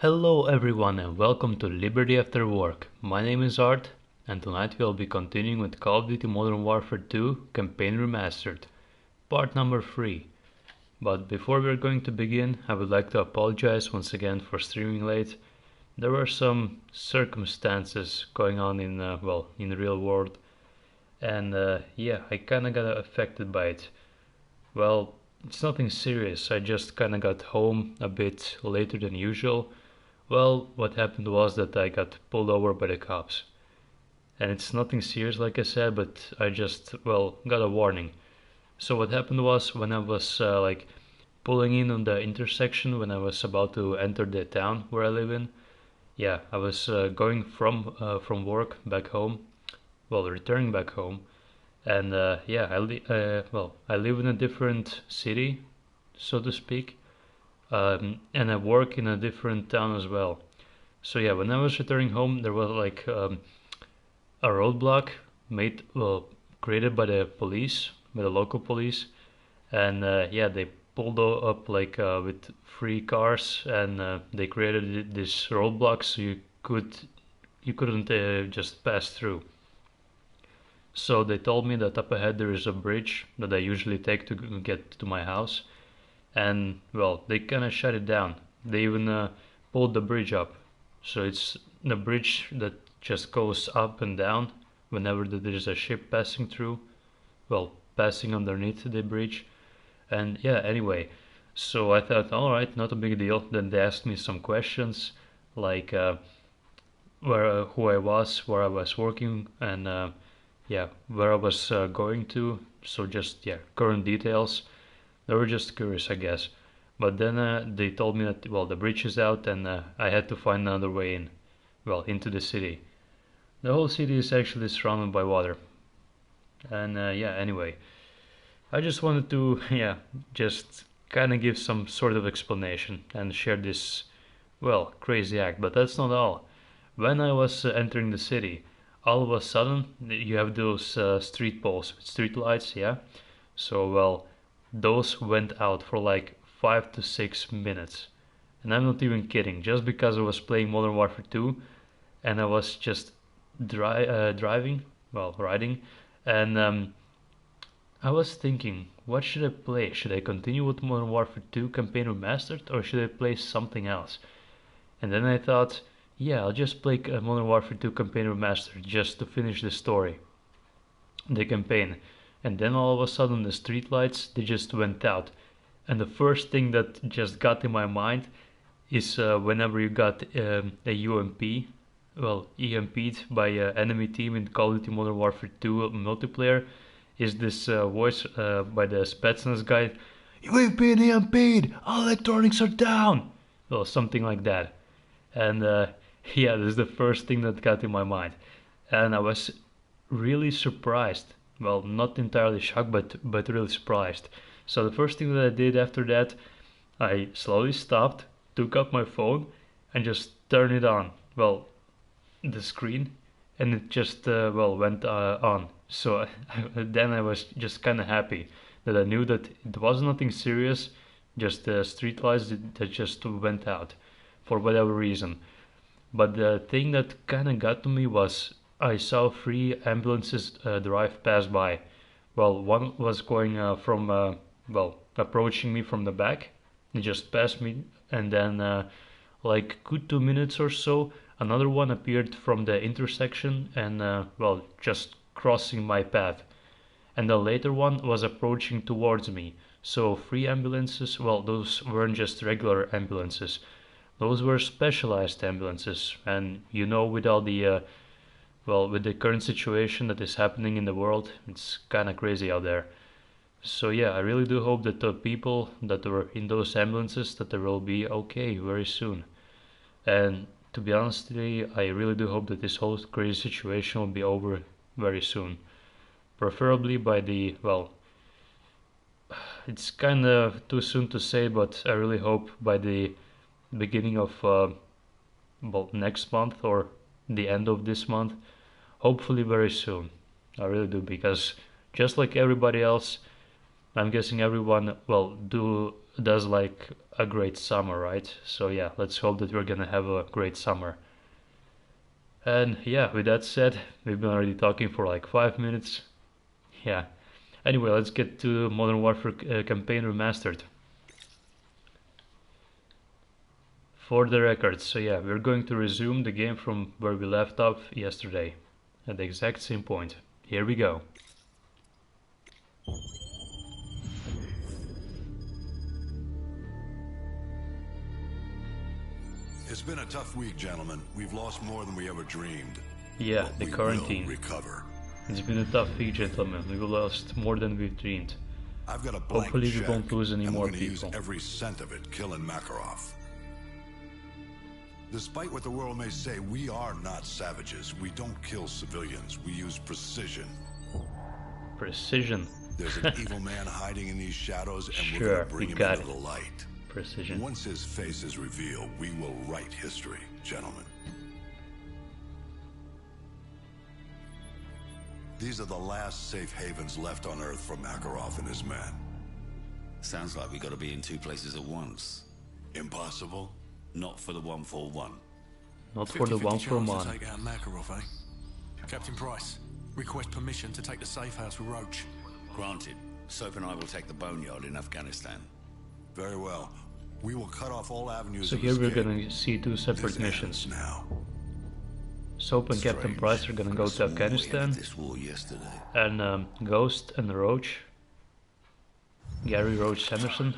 Hello everyone and welcome to Liberty After Work. My name is Art and tonight we'll be continuing with Call of Duty Modern Warfare 2 Campaign Remastered, part number 3. But before we're going to begin, I would like to apologize once again for streaming late. There were some circumstances going on in the real world, and I kinda got affected by it. Well, it's nothing serious, I just kinda got home a bit later than usual. Well, what happened was that I got pulled over by the cops. And it's nothing serious, like I said, but I just, got a warning. So what happened was when I was pulling in on the intersection, when I was about to enter the town where I live in, I was going from work back home, returning back home, and I live in a different city, so to speak, and I work in a different town as well. So yeah, when I was returning home, there was a roadblock made, created by the police, by the local police, and they pulled up with three cars, and they created this roadblock so you couldn't just pass through. So they told me that up ahead there is a bridge that I usually take to get to my house, and they kind of shut it down. They even pulled the bridge up, so it's the bridge that just goes up and down whenever there's a ship passing through, passing underneath the bridge. And yeah, anyway, so I thought, all right, not a big deal. Then they asked me some questions, like who I was, where I was working, and where I was going to. So just current details. They were just curious, I guess. But then they told me that the bridge is out, and I had to find another way in, into the city. The whole city is actually surrounded by water. And anyway, I just wanted to just kind of give some sort of explanation and share this crazy act. But that's not all. When I was entering the city, all of a sudden you have those street poles with street lights, yeah. So those went out for like 5 to 6 minutes. And I'm not even kidding, just because I was playing Modern Warfare 2 and I was just riding, and I was thinking, what should I play? Should I continue with Modern Warfare 2 Campaign Remastered, or should I play something else? And then I thought, I'll just play Modern Warfare 2 Campaign Remastered just to finish the story, the campaign. And then all of a sudden the streetlights, they just went out. And the first thing that just got in my mind is whenever you got a UMP, EMP'd by an enemy team in Call of Duty Modern Warfare 2 multiplayer, is this voice by the Spetsnaz guy, "You've been EMP'd, all electronics are down!" Well, something like that. And this is the first thing that got in my mind. And I was really surprised. Well, not entirely shocked, but really surprised. So the first thing that I did after that, I slowly stopped, took up my phone, and just turned it on. The screen, and it just went on. So then I was just kind of happy that I knew that it was nothing serious, just the street lights that just went out for whatever reason. But the thing that kind of got to me was I saw three ambulances drive past by. One was going approaching me from the back. It just passed me, and then like good 2 minutes or so, another one appeared from the intersection and just crossing my path. And the later one was approaching towards me. So three ambulances, those weren't just regular ambulances. Those were specialized ambulances, and with all the with the current situation that is happening in the world, it's kind of crazy out there. So I really do hope that the people that were in those ambulances, that they will be okay very soon. And to be honest today, I really do hope that this whole crazy situation will be over very soon. Preferably by the, it's kind of too soon to say, but I really hope by the beginning of next month or the end of this month. Hopefully very soon. I really do, because just like everybody else, I'm guessing everyone does like a great summer, right? So yeah, let's hope that we're gonna have a great summer. And yeah, with that said, we've been already talking for like 5 minutes. Yeah. Anyway, let's get to Modern Warfare Campaign Remastered. For the record, so yeah, we're going to resume the game from where we left off yesterday. At the exact same point. Here we go. It's been a tough week, gentlemen. We've lost more than we ever dreamed. Yeah, But the we quarantine. will recover. It's been a tough week, gentlemen. We've lost more than we've dreamed. I've got a blank Hopefully we check, won't lose any and more we're gonna people. use every cent of it killing Makarov. Despite what the world may say, we are not savages. We don't kill civilians. We use precision. Precision. There's an evil man hiding in these shadows, and Sure, we're gonna bring you him got into it. the light. Precision. Once his face is revealed, we will write history, gentlemen. These are the last safe havens left on Earth for Makarov and his men. Sounds like we gotta be in two places at once. Impossible? Not for the 141. Not for the one for chance one. to take out Makarov, eh? Captain Price, request permission to take the safe house with Roach. Granted. Soap and I will take the boneyard in Afghanistan. Very well. We will cut off all avenues So of here we're escape. gonna see two separate This missions. ends now. Soap and Captain Strange. Price are gonna go to Swore we Afghanistan, ended this war yesterday. and Ghost and Roach, Gary Roach Sanderson,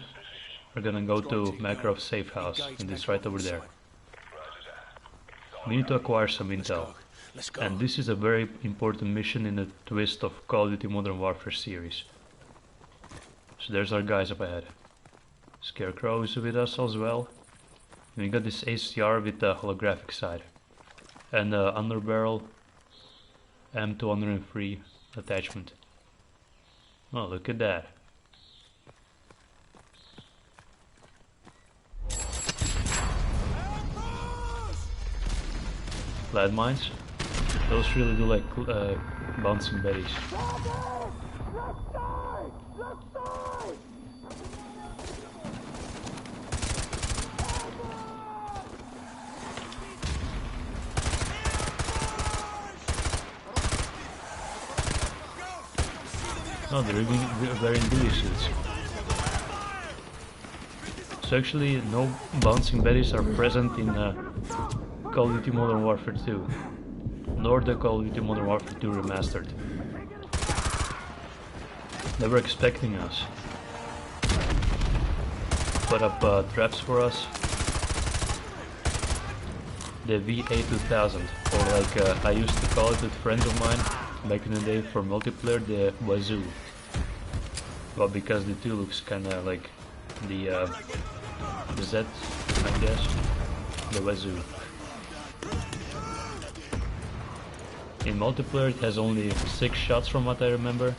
are gonna go to Makarov's safe house, and it's right over there. We need to acquire some intel, Let's go. and this is a very important mission in the twist of Call of Duty Modern Warfare series. So there's our guys up ahead. Scarecrow is with us as well. And we got this ACR with the holographic side. And the underbarrel M203 attachment. Oh, look at that. Landmines? Those really do like bouncing betties. No, they're wearing ghillie suits. So actually, no bouncing betties are present in Call of Duty Modern Warfare 2, nor the Call of Duty Modern Warfare 2 Remastered. They were expecting us. Put up traps for us. The VA2000, or like I used to call it with friends of mine back in the day for multiplayer, the Wazoo. Well, because the 2 looks kinda like the Z, I guess. The Wazoo. In multiplayer it has only 6 shots from what I remember.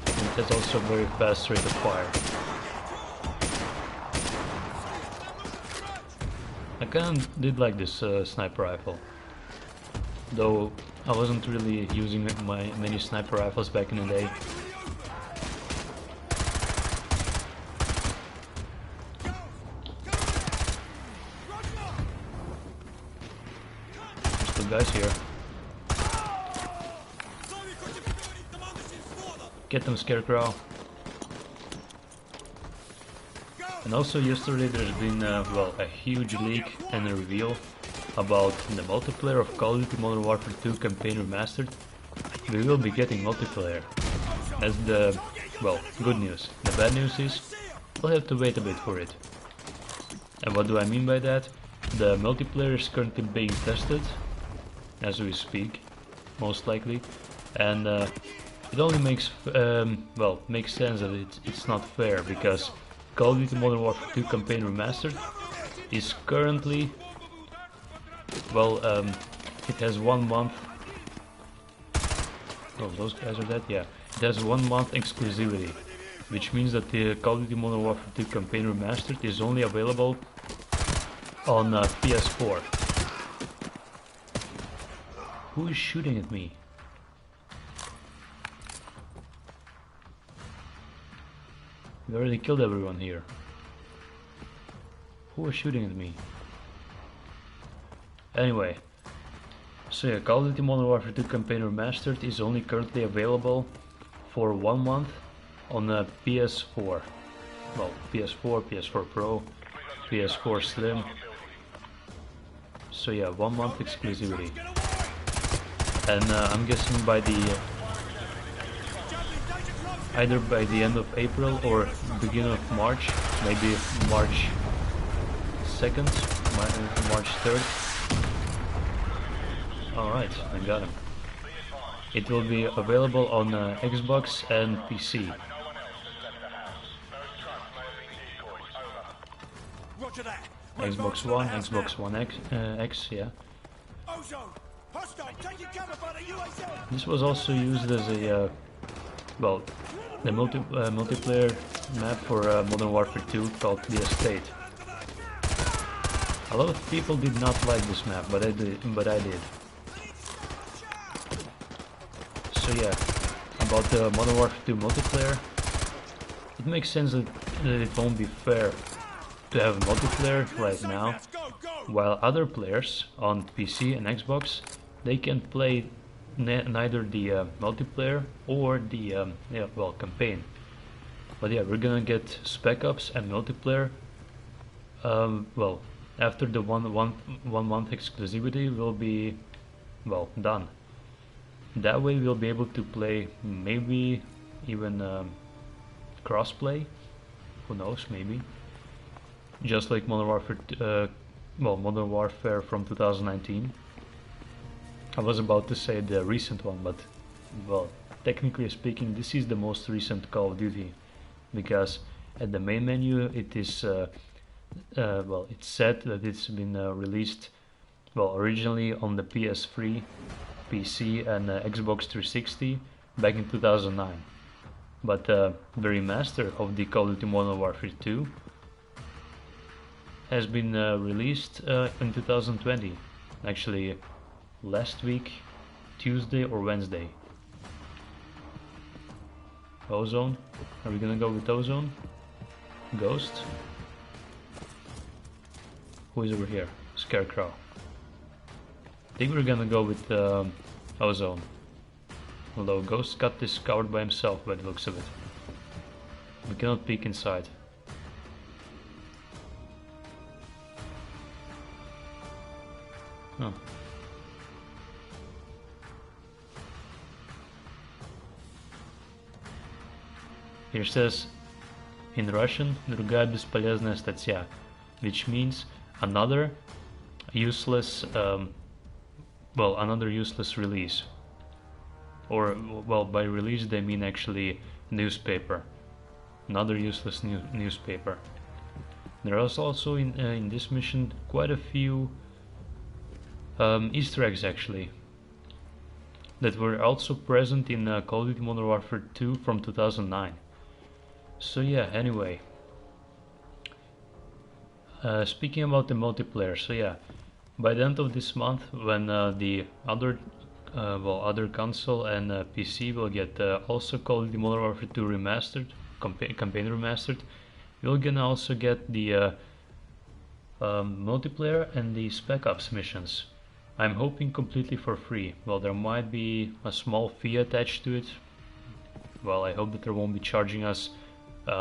And it has also very fast rate of fire. I kinda did like this sniper rifle. Though I wasn't really using my many sniper rifles back in the day. There's 2 guys here. Get them, Scarecrow. And also yesterday there's been well, a huge leak and a reveal about the multiplayer of Call of Duty Modern Warfare 2 Campaign Remastered. We will be getting multiplayer. That's the, well, good news. The bad news is we'll have to wait a bit for it. And what do I mean by that? The multiplayer is currently being tested as we speak, most likely, and it only makes well, makes sense that it's not fair, because Call of Duty Modern Warfare 2 Campaign Remastered is currently, well, it has 1 month. Oh, those guys are dead? Yeah. It has 1 month exclusivity, which means that the Call of Duty Modern Warfare 2 Campaign Remastered is only available on PS4. Who is shooting at me? We already killed everyone here. Who was shooting at me? Anyway, so yeah, Call of Duty Modern Warfare 2 Campaign Remastered is only currently available for 1 month on the PS4. Well, PS4, PS4 Pro, PS4 Slim. So yeah, 1 month exclusivity. And I'm guessing by the either by the end of April or beginning of March, maybe March 2nd, March 3rd. Alright, I got him. It will be available on Xbox and PC. Xbox One, Xbox One X, yeah. This was also used as a, well, the multiplayer map for Modern Warfare 2 called The Estate. A lot of people did not like this map, but I did. So yeah, about the Modern Warfare 2 multiplayer, it makes sense that it won't be fair to have multiplayer right now, while other players on PC and Xbox, they can play neither the multiplayer or the campaign. But yeah, we're gonna get Spec Ops and multiplayer. Well, after the one month exclusivity will be done. That way we'll be able to play maybe even crossplay. Who knows? Maybe. Just like Modern Warfare, Modern Warfare from 2019. I was about to say the recent one, but well, technically speaking, this is the most recent Call of Duty, because at the main menu it is it's said that it's been released originally on the PS3, PC, and Xbox 360 back in 2009. But the remaster of the Call of Duty Modern Warfare 2 has been released in 2020, actually last week, Tuesday or Wednesday. Ozone, are we gonna go with Ozone? Ghost? Who is over here? Scarecrow. I think we're gonna go with Ozone. Although Ghost got this covered by himself by the looks of it. We cannot peek inside. Oh. Here says in Russian "другая бесполезная статья," which means another useless another useless release. Or by release they mean actually newspaper. Another useless newspaper. There is also in this mission quite a few Easter eggs actually that were also present in Call of Duty Modern Warfare 2 from 2009. So yeah, anyway, speaking about the multiplayer, so yeah, by the end of this month, when the other console and PC will get also Call of Duty Modern Warfare 2 Remastered, campaign Remastered, we're gonna also get the multiplayer and the Spec Ops missions. I'm hoping completely for free. Well, there might be a small fee attached to it. Well, I hope that they won't be charging us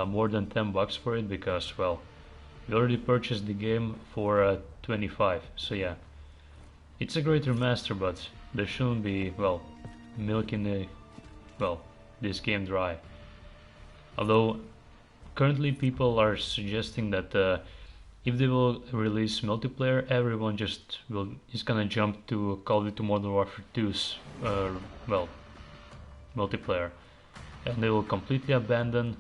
more than $10 for it, because well, we already purchased the game for 25. So yeah, it's a great remaster, but there shouldn't be milking this game dry. Although currently people are suggesting that if they will release multiplayer, everyone is gonna jump to Call of Duty Modern Warfare 2's multiplayer, and they will completely abandon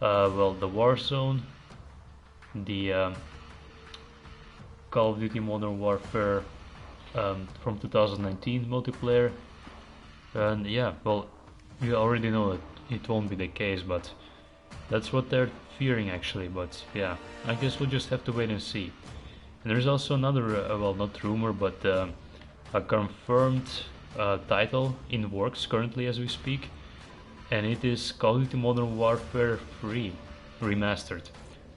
the Warzone, the Call of Duty Modern Warfare from 2019 multiplayer. And yeah, well, you already know that it won't be the case, but that's what they're fearing actually. But yeah, I guess we'll just have to wait and see. And there's also another not rumor, but a confirmed title in works currently as we speak, and it is Call of Duty Modern Warfare 3 Remastered,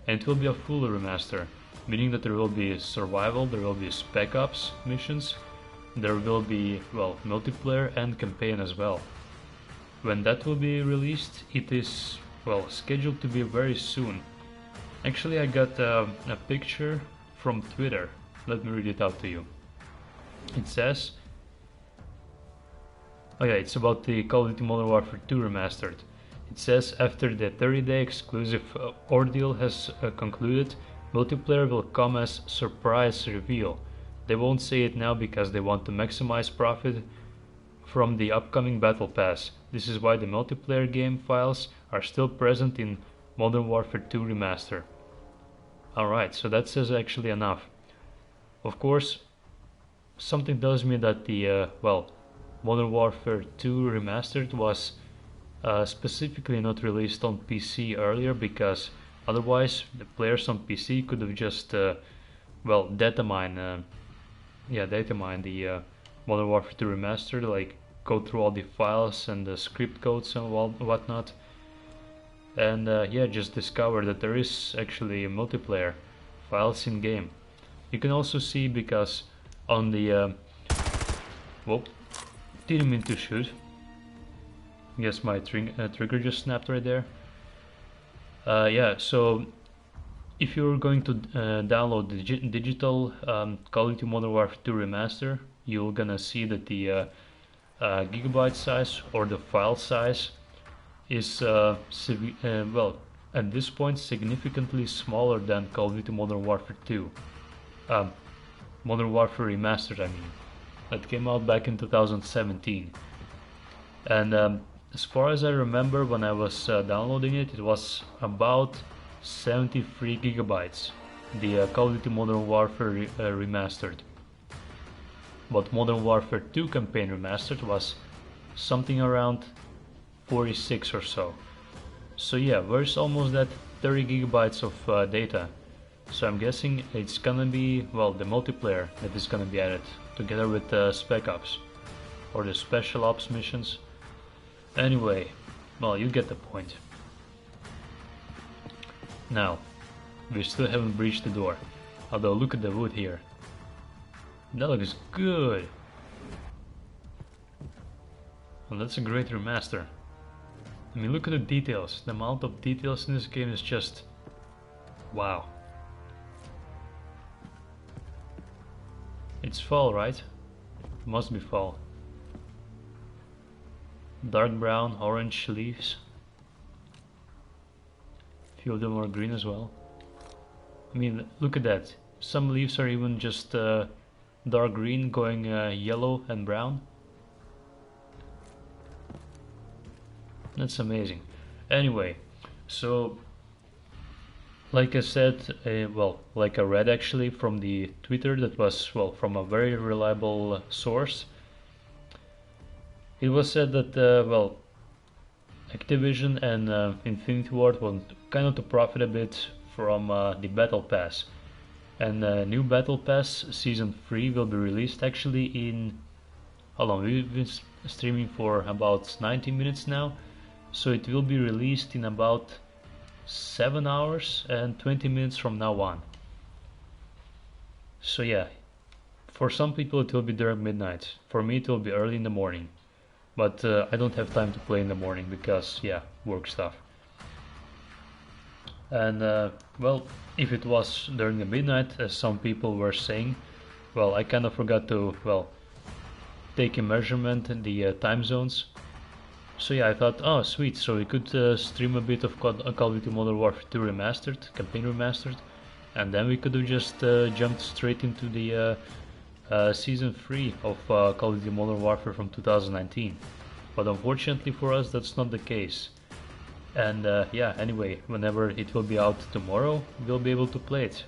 and it will be a full remaster. meaning that there will be survival, there will be spec ops missions, there will be, well, multiplayer and campaign as well. When that will be released, it is, well, scheduled to be very soon. Actually, I got a picture from Twitter. Let me read it out to you. It says, oh yeah, it's about the Call of Duty Modern Warfare 2 Remastered. It says, after the 30-day exclusive ordeal has concluded, multiplayer will come as surprise reveal. They won't say it now because they want to maximize profit from the upcoming Battle Pass. This is why the multiplayer game files are still present in Modern Warfare 2 Remaster. Alright, so that says actually enough. Of course, something tells me that the, Modern Warfare 2 Remastered was specifically not released on PC earlier, because otherwise the players on PC could have just, datamine the Modern Warfare 2 Remastered, like go through all the files and the script codes and whatnot, and just discover that there is actually multiplayer files in game. You can also see, because on the didn't mean to shoot. Yes, my trigger just snapped right there. So if you're going to download the digital Call of Duty Modern Warfare 2 Remaster, you're gonna see that the gigabyte size, or the file size, is at this point significantly smaller than Call of Duty Modern Warfare 2. Modern Warfare Remastered, I mean. That came out back in 2017. And as far as I remember, when I was downloading it, it was about 73 gigabytes, the Call of Duty Modern Warfare Remastered. But Modern Warfare 2 Campaign Remastered was something around 46 or so. So yeah, there's almost that 30 gigabytes of data. So I'm guessing it's gonna be, well, the multiplayer that is gonna be added together with the Spec Ops or the Special Ops missions. Anyway, well, you get the point. Now, we still haven't breached the door. Although look at the wood here. That looks good. Well, that's a great remaster. I mean, look at the details. The amount of details in this game is just wow. It's fall, right? Must be fall. Dark brown, orange leaves. A few of them are green as well. I mean, look at that. Some leaves are even just dark green going yellow and brown. That's amazing. Anyway, so like I said, like I read actually from the Twitter that was, well, from a very reliable source. It was said that, Activision and Infinity Ward want kind of to profit a bit from the Battle Pass. And new Battle Pass Season 3 will be released actually in... How long? We've been streaming for about 90 minutes now. So it will be released in about 7 hours and 20 minutes from now on. So yeah, for some people it will be during midnight. For me it will be early in the morning. But I don't have time to play in the morning because, yeah, work stuff. And if it was during the midnight, as some people were saying, well, I kind of forgot to, take a measurement in the time zones. So yeah, I thought, oh sweet, so we could stream a bit of Call of Duty Modern Warfare 2 Remastered, Campaign Remastered, and then we could have just jumped straight into the Season 3 of Call of Duty Modern Warfare from 2019. But unfortunately for us, that's not the case. And anyway, whenever it will be out tomorrow, we'll be able to play it.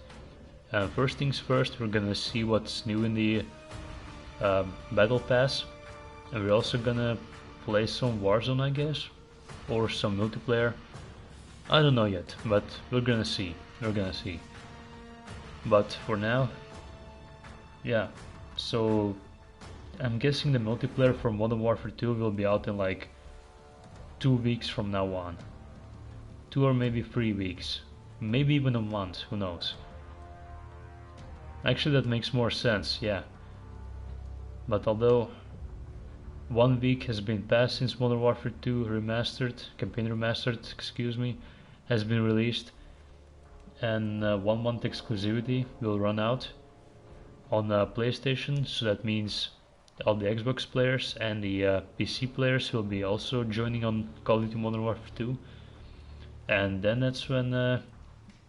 First things first, we're gonna see what's new in the Battle Pass, and we're also gonna play some Warzone, I guess, or some multiplayer. I don't know yet, but we're gonna see. But for now, yeah, so I'm guessing the multiplayer for Modern Warfare 2 will be out in like 2 weeks from now on. 2 or maybe 3 weeks. Maybe even a month, who knows. Actually, that makes more sense, yeah. But although 1 week has been passed since Modern Warfare 2 Remastered, Campaign Remastered, excuse me, has been released, and 1 month exclusivity will run out on PlayStation, so that means all the Xbox players and the PC players will be also joining on Call of Duty Modern Warfare 2, and then that's when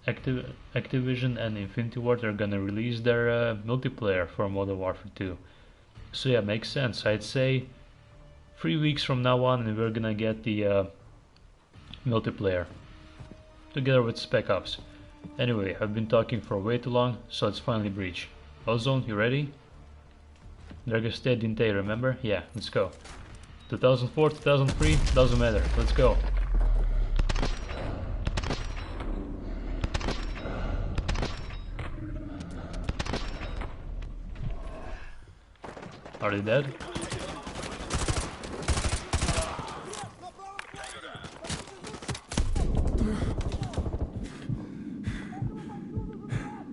Activision and Infinity Ward are gonna release their multiplayer for Modern Warfare 2. So yeah, makes sense. I'd say 3 weeks from now on and we're gonna get the multiplayer together with Spec Ops. Anyway, I've been talking for way too long, so let's finally breach. Ozone, you ready? Dragostea Dinte, remember? Yeah, let's go. 2004, 2003, doesn't matter, let's go. Are they dead?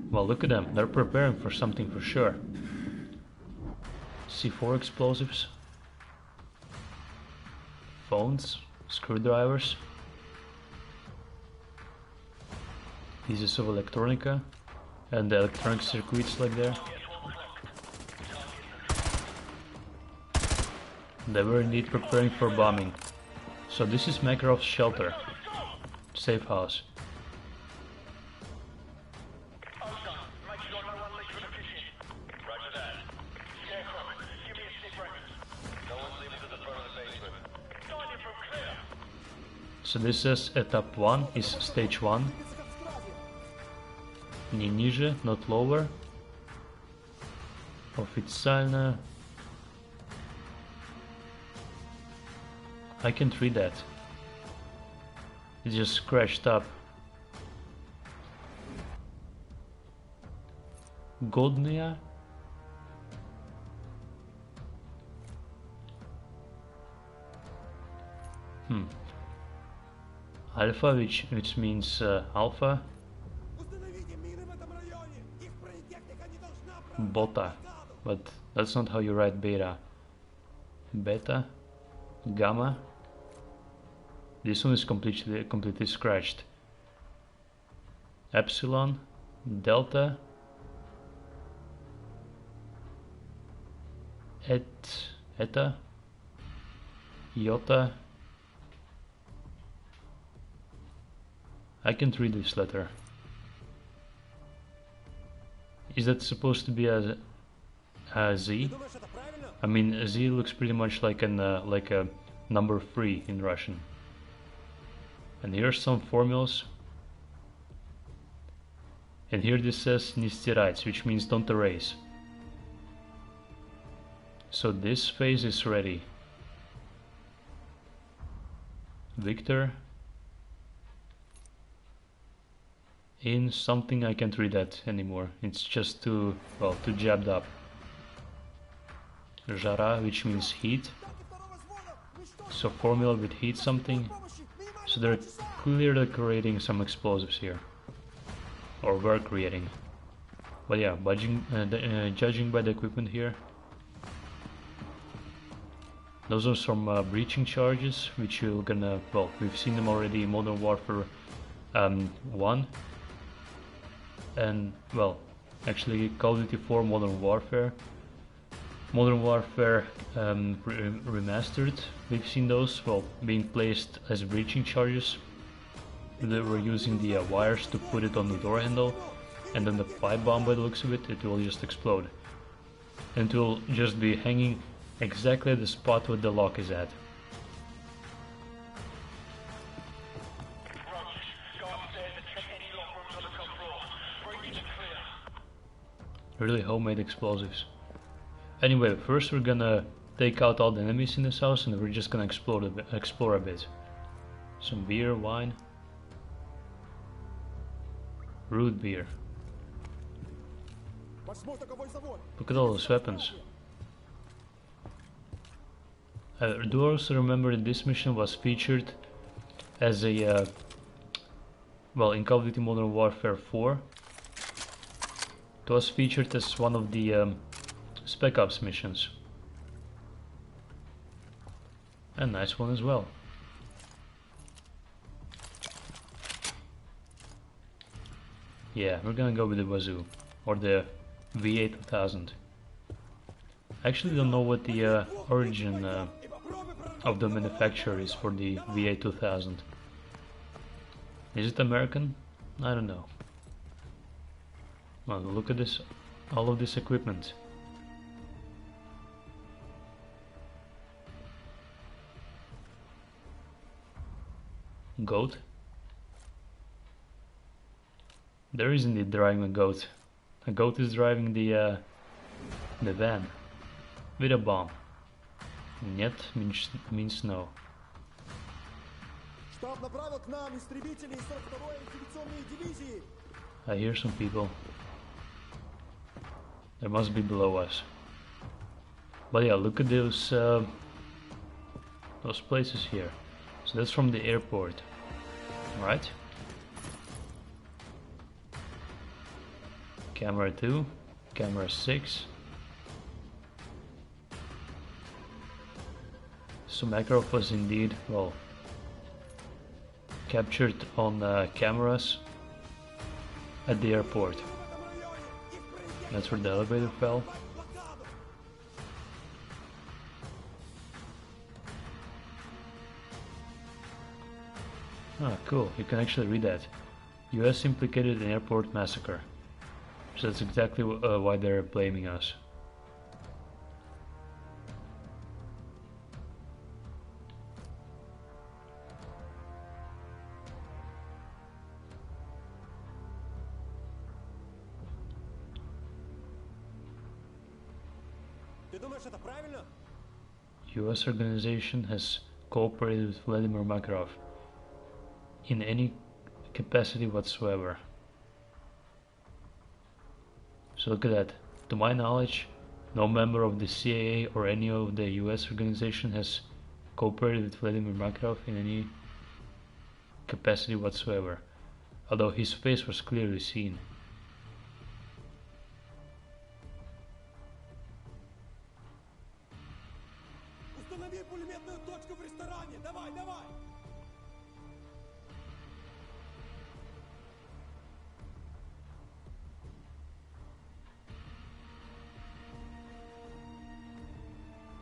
Well, look at them, they're preparing for something for sure. C4 explosives, phones, screwdrivers, pieces of electronica, and the electronic circuits like there. They were indeed preparing for bombing. So this is Makarov's shelter, safe house. So this says etap 1 is stage 1. Не ниже, not lower. Официально. I can't read that. It's just scratched up. Godnia? Alpha, which means alpha. Bota, but that's not how you write beta. Beta, gamma. This one is completely scratched. Epsilon, delta, eta, iota. I can't read this letter. Is that supposed to be a Z? I mean, a Z looks pretty much like a number 3 in Russian. And here's some formulas. And here this says "не стирать," which means don't erase. So this phase is ready. Victor. In something, I can't read that anymore. It's just too jabbed up. Жара, which means heat. So formula with heat something. So they're clearly creating some explosives here. Or were creating. But yeah, judging by the equipment here. Those are some breaching charges, which you're gonna, we've seen them already in Modern Warfare 1. And actually Call of Duty 4 Modern Warfare Remastered, we've seen those being placed as breaching charges. They were using the wires to put it on the door handle, and then the pipe bomb, by the looks of it, it will just explode, and it will just be hanging exactly at the spot where the lock is at. Really homemade explosives. Anyway, first we're gonna take out all the enemies in this house, and we're just gonna explore a bit. Some beer, wine, root beer. Look at all those weapons. I do also remember that this mission was featured as a in Call of Duty Modern Warfare 4. It was featured as one of the Spec Ops missions. A nice one as well. Yeah, we're gonna go with the Wazoo, or the VA2000. I actually don't know what the origin of the manufacturer is for the VA2000. Is it American? I don't know. Well, look at this, all of this equipment. Goat? There is indeed driving a goat. A goat is driving the van with a bomb. Нет means no. I hear some people. There must be below us. But yeah, look at those places here. So that's from the airport, right? Camera 2, camera 6. So Makarov was indeed, well, captured on cameras at the airport. That's where the elevator fell. Ah, cool, you can actually read that. US implicated in airport massacre. So that's exactly why they're blaming us. US organization has cooperated with Vladimir Makarov in any capacity whatsoever. So look at that. To my knowledge, no member of the CIA or any of the US organization has cooperated with Vladimir Makarov in any capacity whatsoever, although his face was clearly seen.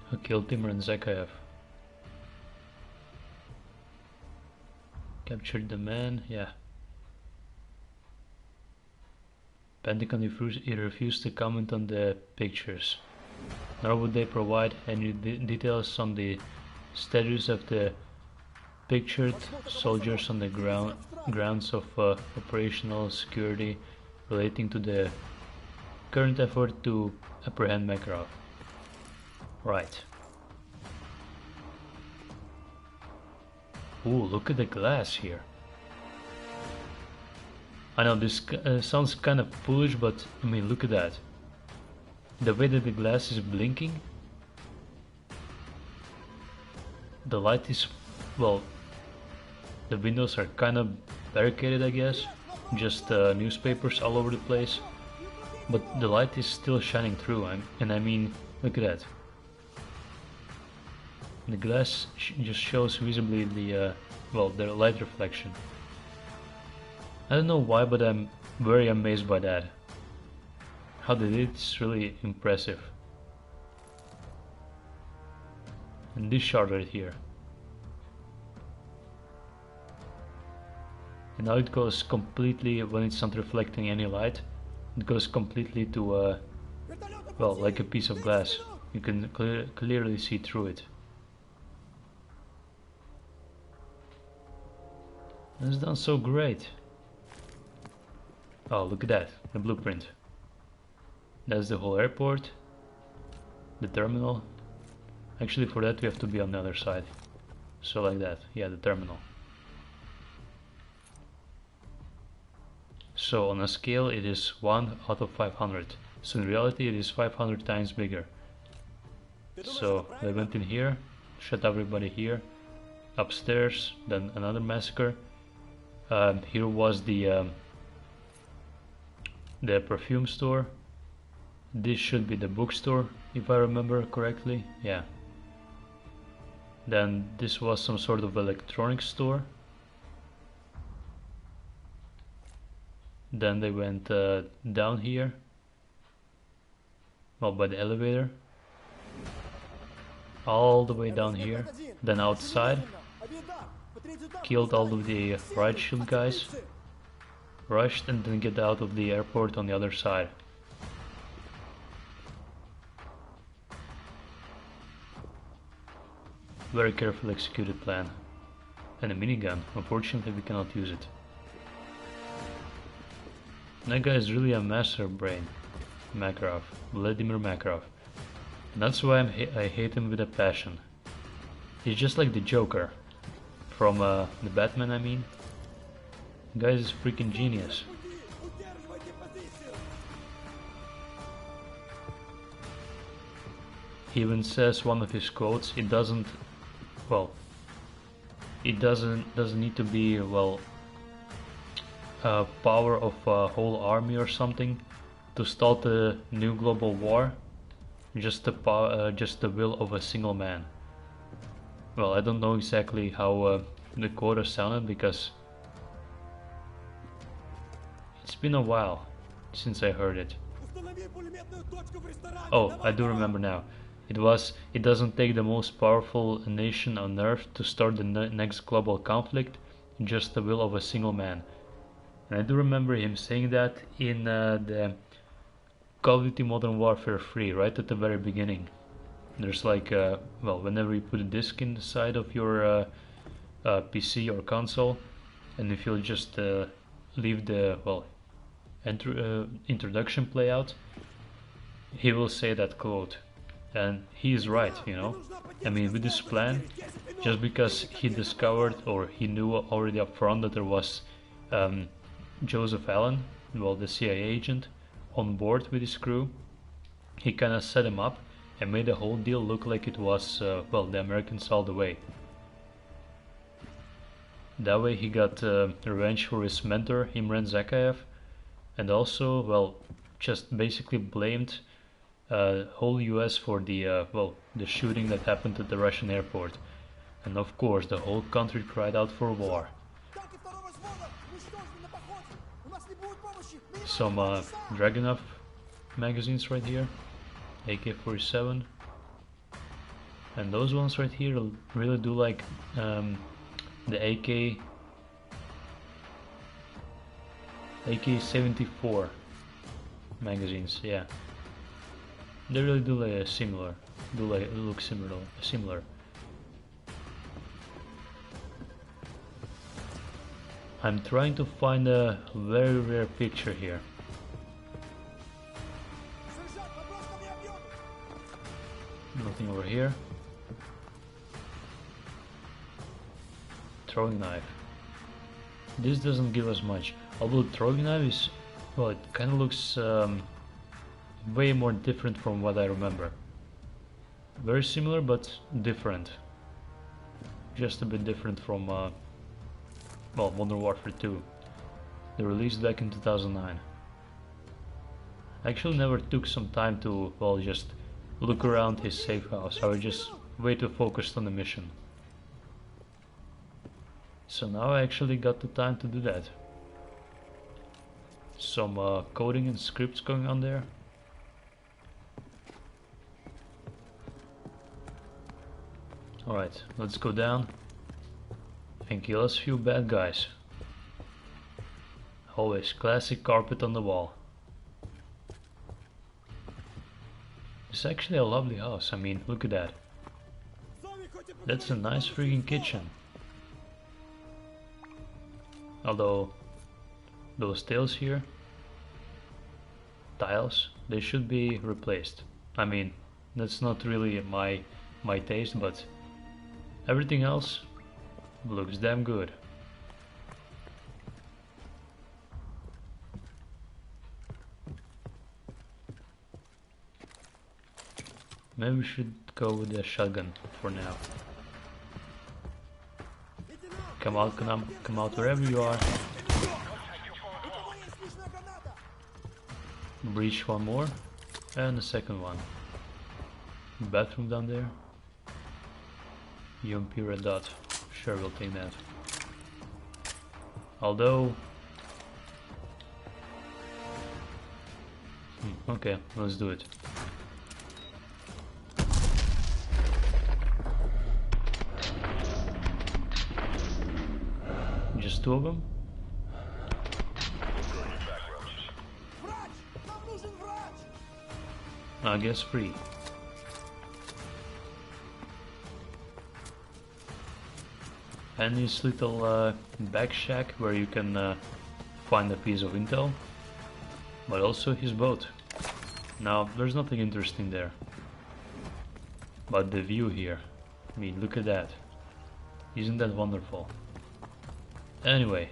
Who killed Timur and Zakayev? Captured the man, yeah. Pentagon refused to comment on the pictures, nor would they provide any details on the status of the pictured soldiers on the grounds of operational security relating to the current effort to apprehend Makarov. Right. Ooh, look at the glass here. I know this sounds kind of foolish, but I mean, look at that. The way that the glass is blinking. The light is, well, the windows are kind of barricaded, I guess. Just newspapers all over the place. But the light is still shining through, and I mean, look at that. The glass just shows visibly the the light reflection. I don't know why, but I'm very amazed by that. How they did it is really impressive. And this shot right here. And now it goes completely, when it's not reflecting any light, it goes completely to like a piece of glass. You can clearly see through it. It's done so great. Oh, look at that, the blueprint. That's the whole airport, the terminal. Actually, for that we have to be on the other side. So like that, yeah, the terminal. So on a scale it is 1 out of 500. So in reality it is 500 times bigger. So they went in here, shot everybody here, upstairs, then another massacre. Here was the the perfume store. This should be the bookstore, if I remember correctly. Yeah. Then this was some sort of electronics store. Then they went down here. Well, by the elevator. All the way down here. Then outside. Killed all of the riot shield guys. Rushed and then get out of the airport on the other side. Very carefully executed plan. And a minigun. Unfortunately we cannot use it. That guy is really a master brain. Makarov. Vladimir Makarov. And that's why I hate him with a passion. He's just like the Joker. From the Batman, I mean. The guy is freaking genius. He even says one of his quotes, it doesn't need to be, well, power of a whole army or something to start a new global war, just the will of a single man. Well, I don't know exactly how the quote sounded because it's been a while since I heard it. Oh, I do remember now. It doesn't take the most powerful nation on earth to start the next global conflict, just the will of a single man. And I do remember him saying that in the Call of Duty Modern Warfare 3, right at the very beginning. There's like, well, whenever you put a disc in the side of your PC or console, and if you'll just leave the, well, introduction play out, he will say that quote. And he is right, you know. I mean, with this plan, just because he discovered or he knew already up front that there was Joseph Allen, well, the CIA agent, on board with his crew, he kind of set him up and made the whole deal look like it was, well, the Americans all the way. That way he got revenge for his mentor, Imran Zakayev, and also, well, just basically blamed whole US for the, well, the shooting that happened at the Russian airport. And of course, the whole country cried out for war. Some Dragunov magazines right here, AK-47, and those ones right here really do like the AK-74 magazines. Yeah, they really do like similar. Look similar. I'm trying to find a very rare picture here. Nothing over here. Throwing knife. This doesn't give us much. Although throwing knife is, well, it kind of looks way more different from what I remember. Very similar but different. Just a bit different from well, Modern Warfare 2. They released back in 2009. I actually never took some time to, well, just look around his safe house. I was just way too focused on the mission. So now I actually got the time to do that. Some coding and scripts going on there. Alright, let's go down and kill us a few bad guys. Always classic carpet on the wall. It's actually a lovely house. I mean, look at that. That's a nice freaking kitchen. Although those tiles here, they should be replaced. I mean, that's not really my taste, but everything else looks damn good. Maybe we should go with the shotgun for now. Come out wherever you are. Breach one more, and the second one. Bathroom down there. UMP red dot. Sure, we'll take that. Although... okay, let's do it. Just two of them? I guess three. And this little back shack where you can find a piece of intel, but also his boat. Now, there's nothing interesting there, but the view here, I mean, look at that. Isn't that wonderful? Anyway,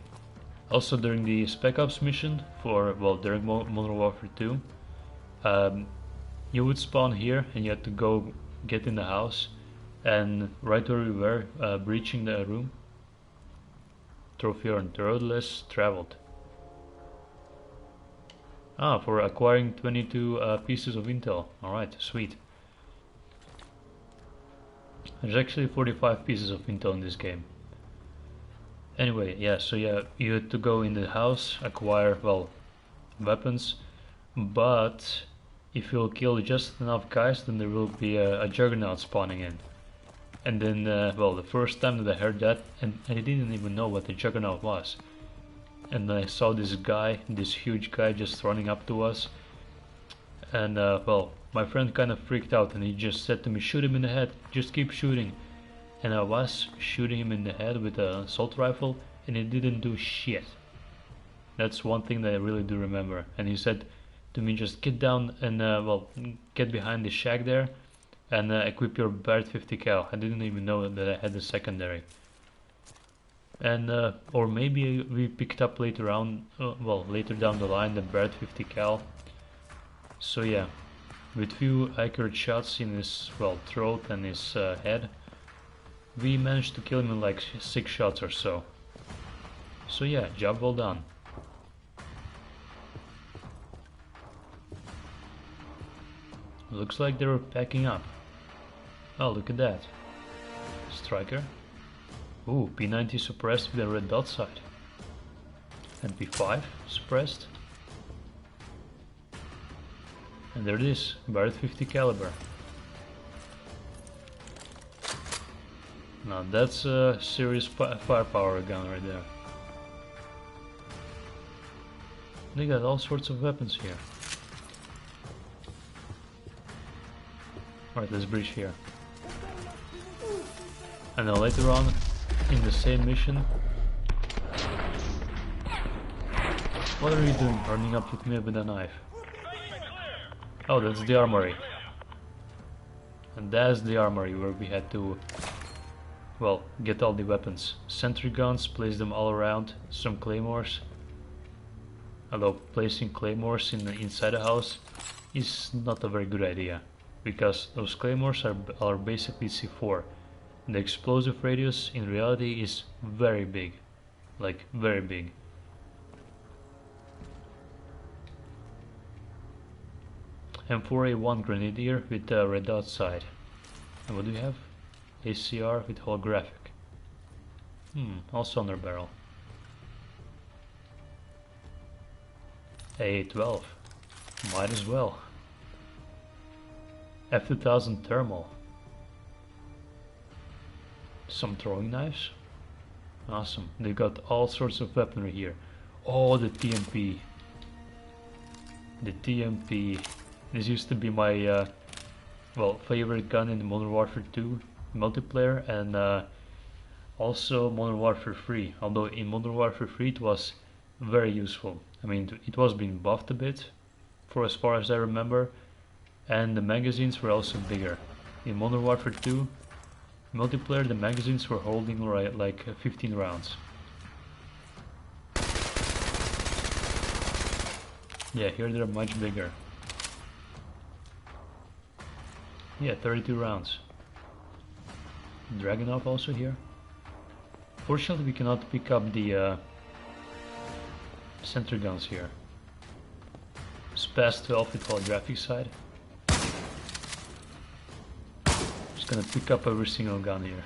also during the Spec Ops mission for, well, during Modern Warfare 2, you would spawn here and you had to go get in the house, and right where we were, breaching the room, trophy earned, the road less traveled. Ah, for acquiring 22 pieces of intel. Alright, sweet. There's actually 45 pieces of intel in this game. Anyway, yeah, so yeah, you had to go in the house, acquire, well, weapons, but if you'll kill just enough guys, then there will be a juggernaut spawning in. And then, well, the first time that I heard that, and I didn't even know what the juggernaut was. And I saw this guy, this huge guy, just running up to us. And, well, my friend kind of freaked out and he just said to me, shoot him in the head, just keep shooting. And I was shooting him in the head with an assault rifle and it didn't do shit. That's one thing that I really do remember. And he said to me, just get down and, well, get behind the shack there and equip your Barrett 50 cal. I didn't even know that I had the secondary. And or maybe we picked up later on, well, later down the line, the Barrett 50 cal. So yeah, with few accurate shots in his, well, throat and his head, we managed to kill him in like 6 shots or so. So yeah, job well done. Looks like they were packing up. Oh, look at that. Striker. Ooh, P90 suppressed with a red dot sight. And P5 suppressed. And there it is, Barrett 50 caliber. Now that's a serious firepower gun right there. They got all sorts of weapons here. Alright, let's breach here. And then later on, in the same mission... What are you doing, running up with me with a knife? Oh, that's the armory. And that's the armory where we had to, well, get all the weapons. Sentry guns, place them all around, some claymores. Although placing claymores inside the house is not a very good idea, because those claymores are basically C4. And the explosive radius in reality is very big, like very big. M4A1 Grenadier with a red dot sight. And what do we have? ACR with holographic. Also under barrel. A12. Might as well. F2000 thermal. Some throwing knives. Awesome. They've got all sorts of weaponry here. Oh, the TMP. The TMP. This used to be my well, favorite gun in Modern Warfare 2 multiplayer, and also Modern Warfare 3. Although in Modern Warfare 3 it was very useful. I mean, it was being buffed a bit, for as far as I remember, and the magazines were also bigger. In Modern Warfare 2 multiplayer, the magazines were holding like 15 rounds. Yeah, here they're much bigger. Yeah, 32 rounds. Dragunov also here. Fortunately, we cannot pick up the sentry guns here. fast 12 with holographic side. Just gonna pick up every single gun here.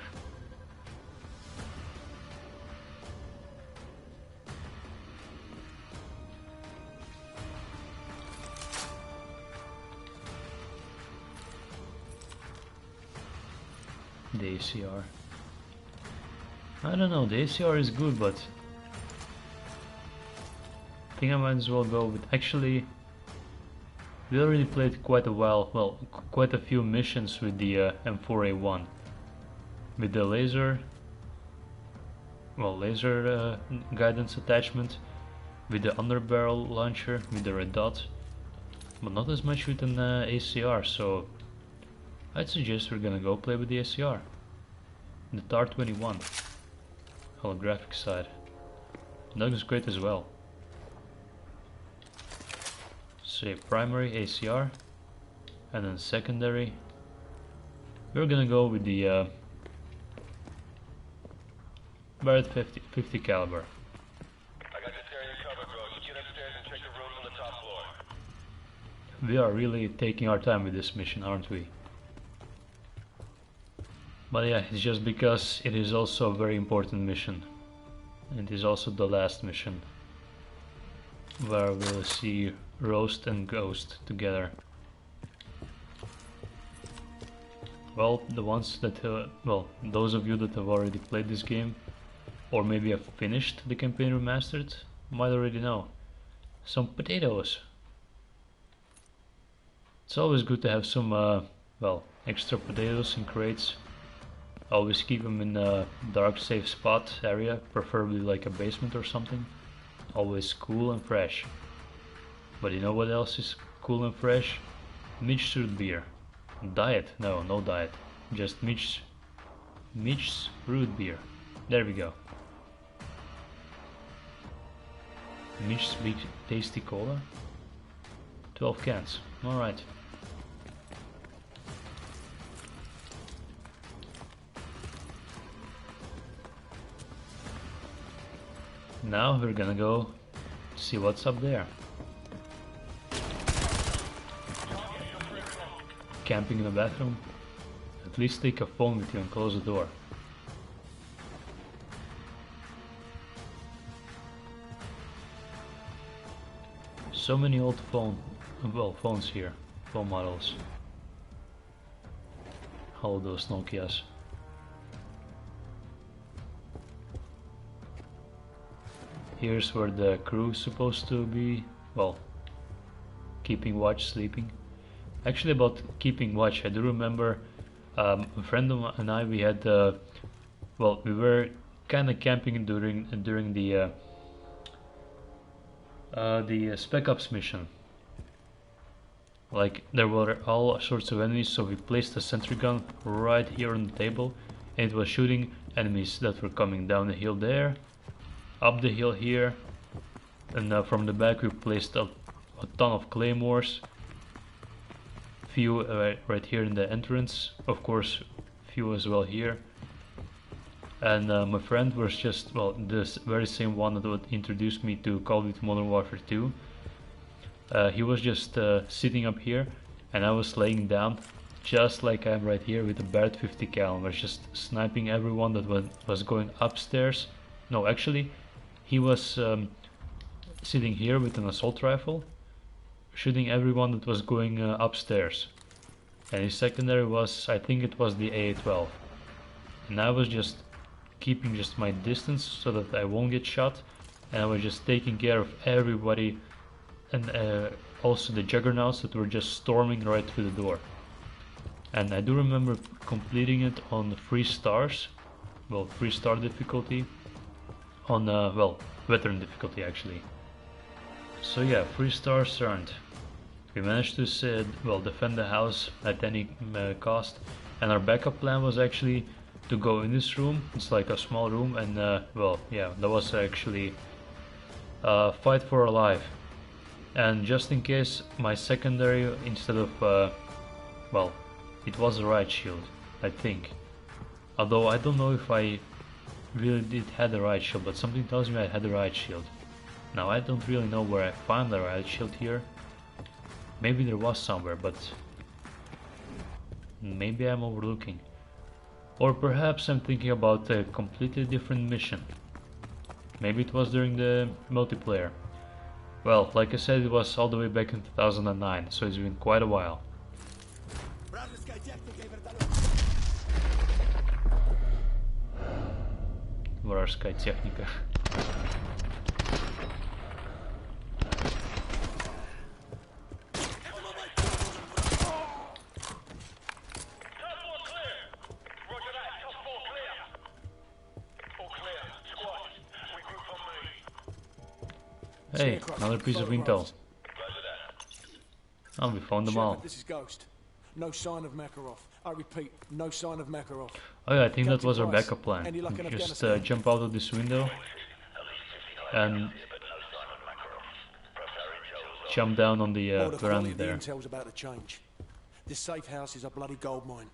The ACR. I don't know, the ACR is good, but I think I might as well go with... Actually, we already played quite a while, well, quite a few missions with the M4A1. With the laser, well, laser guidance attachment, with the underbarrel launcher, with the red dot, but not as much with an ACR, so I'd suggest we're gonna go play with the ACR. The TAR-21 holographic side. That looks great as well. So primary ACR, and then secondary we're gonna go with the Barrett 50 caliber. I got this area covered, bro. You get upstairs and check the room on the top floor. We are really taking our time with this mission, aren't we? But yeah, it's just because it is also a very important mission. It is also the last mission, where we'll see Roast and Ghost together. Well, the ones that, well, those of you that have already played this game, or maybe have finished the campaign remastered, might already know. Some potatoes. It's always good to have some, well, extra potatoes in crates. Always keep them in a dark, safe spot area, preferably like a basement or something. Always cool and fresh. But you know what else is cool and fresh? Mitch's root beer. Diet? No, no diet. Just Mitch's root beer. There we go. Mitch's Big Tasty Cola. 12 cans. Alright. Now we're gonna go see what's up there. Camping in the bathroom? At least take a phone with you and close the door. So many old phones here, phone models. All those Nokias. Here's where the crew's supposed to be, well, keeping watch, sleeping. Actually, about keeping watch, I do remember a friend of mine and I, we had, well, we were kind of camping during the Spec Ops mission. Like, there were all sorts of enemies, so we placed a sentry gun right here on the table, and it was shooting enemies that were coming down the hill there, up the hill here, and from the back we placed a ton of claymores, few right here in the entrance, of course few as well here. And my friend was just, well, this very same one that would introduce me to Call of Duty Modern Warfare 2. He was just sitting up here, and I was laying down just like I am right here with the Barrett 50 cal. I was just sniping everyone that was going upstairs. No, actually he was sitting here with an assault rifle, shooting everyone that was going upstairs. And his secondary was, I think it was the AA-12. And I was just keeping just my distance so that I won't get shot, and I was just taking care of everybody, and also the juggernauts that were just storming right through the door. And I do remember completing it on 3 stars, well, 3-star difficulty, on well, veteran difficulty actually. So yeah, 3 stars earned. We managed to well, defend the house at any cost, and our backup plan was actually to go in this room. It's like a small room, and well, yeah, that was actually fight for our life. And just in case, my secondary, instead of well, it was a riot shield, I think. Although I don't know if I really did have a riot shield, but something tells me I had a riot shield. Now I don't really know where I found the riot shield here, Maybe there was somewhere, but maybe I'm overlooking. Or perhaps I'm thinking about a completely different mission. Maybe it was during the multiplayer. Well, like I said, it was all the way back in 2009, so it's been quite a while. Вражеская техника. Hey, another piece of intel. Oh, we found them all. This is Ghost. No sign of Makarov. I repeat, no sign of Makarov. Oh yeah, I think that was our backup plan. Just jump out of this window and jump down on the veranda there. Intel's about to change. This safe house is a bloody gold mine.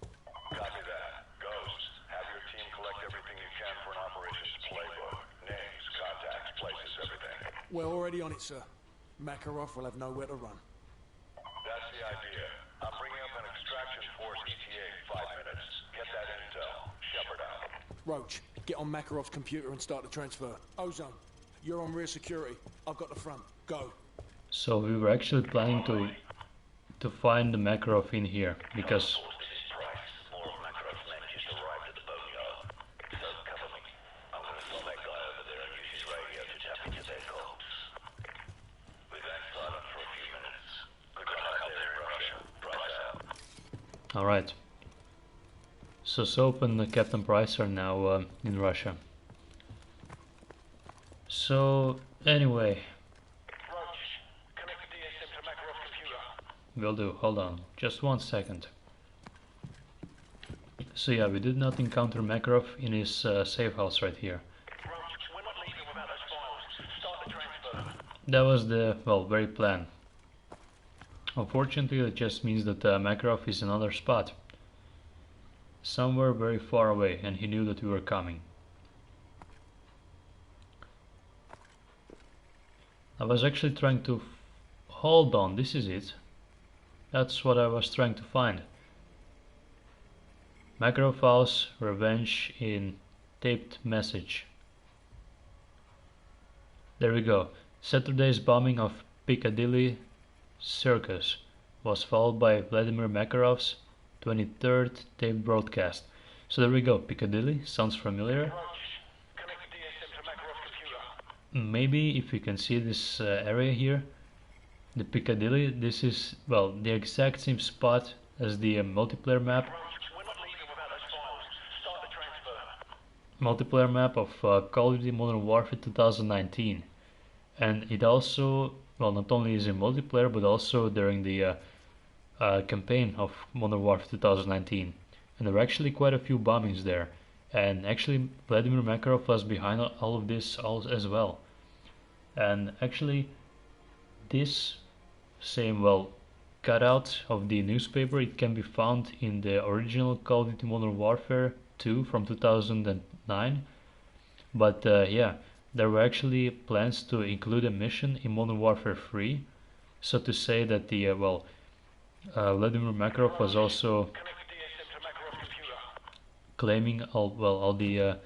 Copy that. Ghost, have your team collect everything you can for an operations playbook. Names, contacts, places, everything. We're already on it, sir. Makarov will have nowhere to run. That's the idea. I'm bringing up an extraction force ETA in 5 minutes. Get that intel. Shepherd out. Roach, get on Makarov's computer and start the transfer. Ozone, you're on rear security. I've got the front. Go. So we were actually planning to find the Makarov in here because Alright. So Soap and Captain Price are now in Russia. So anyway, will do. Hold on, just 1 second. So yeah, we did not encounter Makarov in his safe house right here. That was the, well, very plan. Unfortunately, that just means that Makarov is in another spot. Somewhere very far away, and he knew that we were coming. I was actually trying to... Hold on, this is it. That's what I was trying to find. Makarov vows revenge in taped message. There we go. Saturday's bombing of Piccadilly Circus was followed by Vladimir Makarov's 23rd taped broadcast. So there we go. Piccadilly sounds familiar. Maybe if you can see this area here, the Piccadilly, this is, well, the exact same spot as the multiplayer map. Multiplayer map of Call of Duty Modern Warfare 2019. And it also, well, not only is in multiplayer, but also during the campaign of Modern Warfare 2019. And there were actually quite a few bombings there. And actually, Vladimir Makarov was behind all of this as well. And actually, this same, well, cutout of the newspaper, it can be found in the original Call of Duty Modern Warfare 2 from 2009. But yeah, there were actually plans to include a mission in Modern Warfare 3. So to say that the, Vladimir Makarov was also claiming all the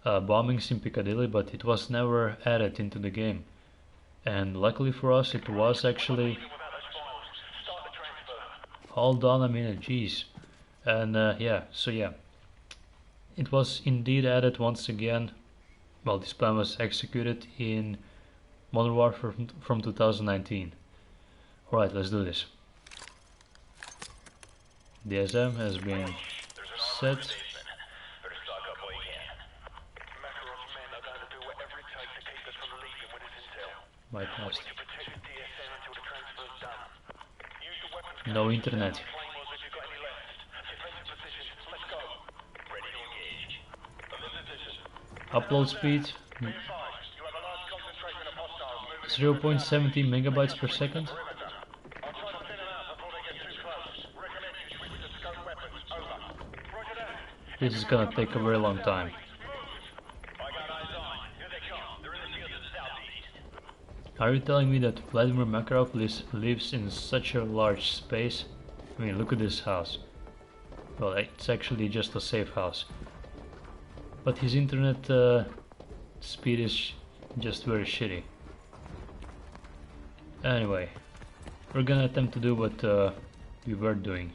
bombings in Piccadilly, but it was never added into the game. And luckily for us, it was actually... Hold on a minute, jeez. And yeah, so yeah, it was indeed added once again. Well, this plan was executed in Modern Warfare from 2019. Alright, let's do this. DSM has been set. Bypassed. No internet. Upload speed 0.17 megabytes per second. This is gonna take a very long time. Are you telling me that Vladimir Makarov lives in such a large space? I mean, look at this house. Well, it's actually just a safe house. But his internet speed is just very shitty. Anyway, we're gonna attempt to do what we were doing.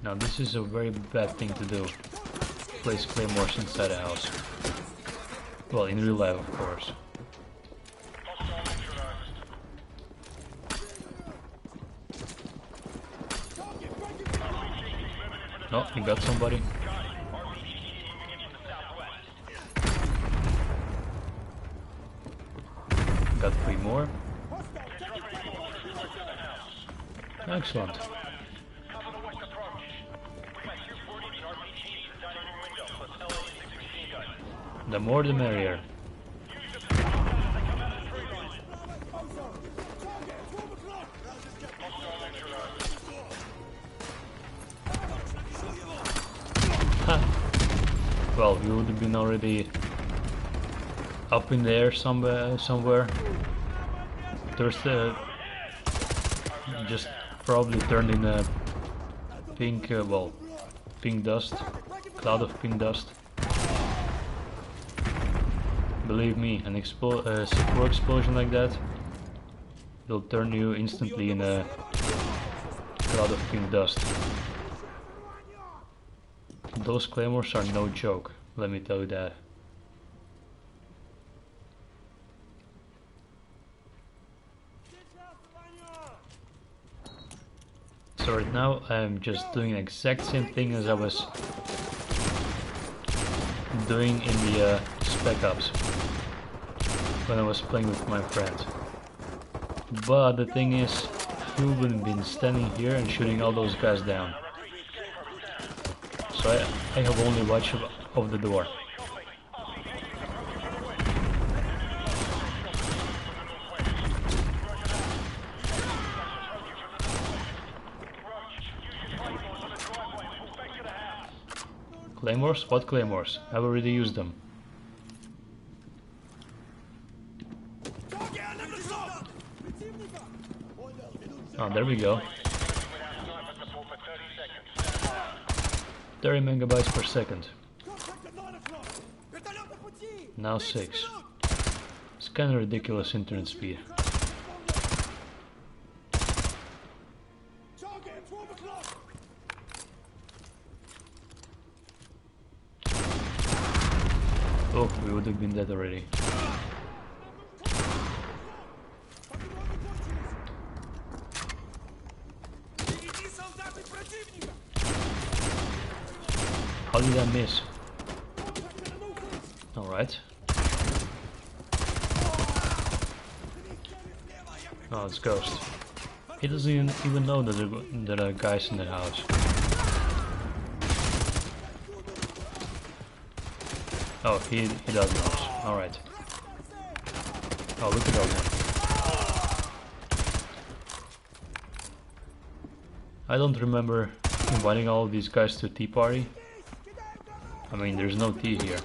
Now this is a very bad thing to do. Place claymores inside a house. Well, in real life, of course. Oh, you got somebody? Got 3 more. Excellent. The more the merrier. Well, we would have been already up in there somewhere. There's just probably turned in a pink, pink dust, cloud of pink dust. Believe me, an C4 explosion like that will turn you instantly in a cloud of pink dust. Those claymores are no joke, let me tell you that. So right now I'm just doing the exact same thing as I was doing in the Spec Ops when I was playing with my friends. But the thing is, he wouldn't have been standing here and shooting all those guys down. So I have only watch of the door. Claymores? What claymores? I've already used them. Oh, there we go. 30 megabytes per second. Now 6. It's kinda ridiculous internet speed. Oh, we would have been dead already. How did I miss? Alright. Oh, it's Ghost. He doesn't even know that there are guys in the house. Oh, he does know. Alright. Oh, look at that. I don't remember inviting all of these guys to a tea party. I mean, there's no tea here.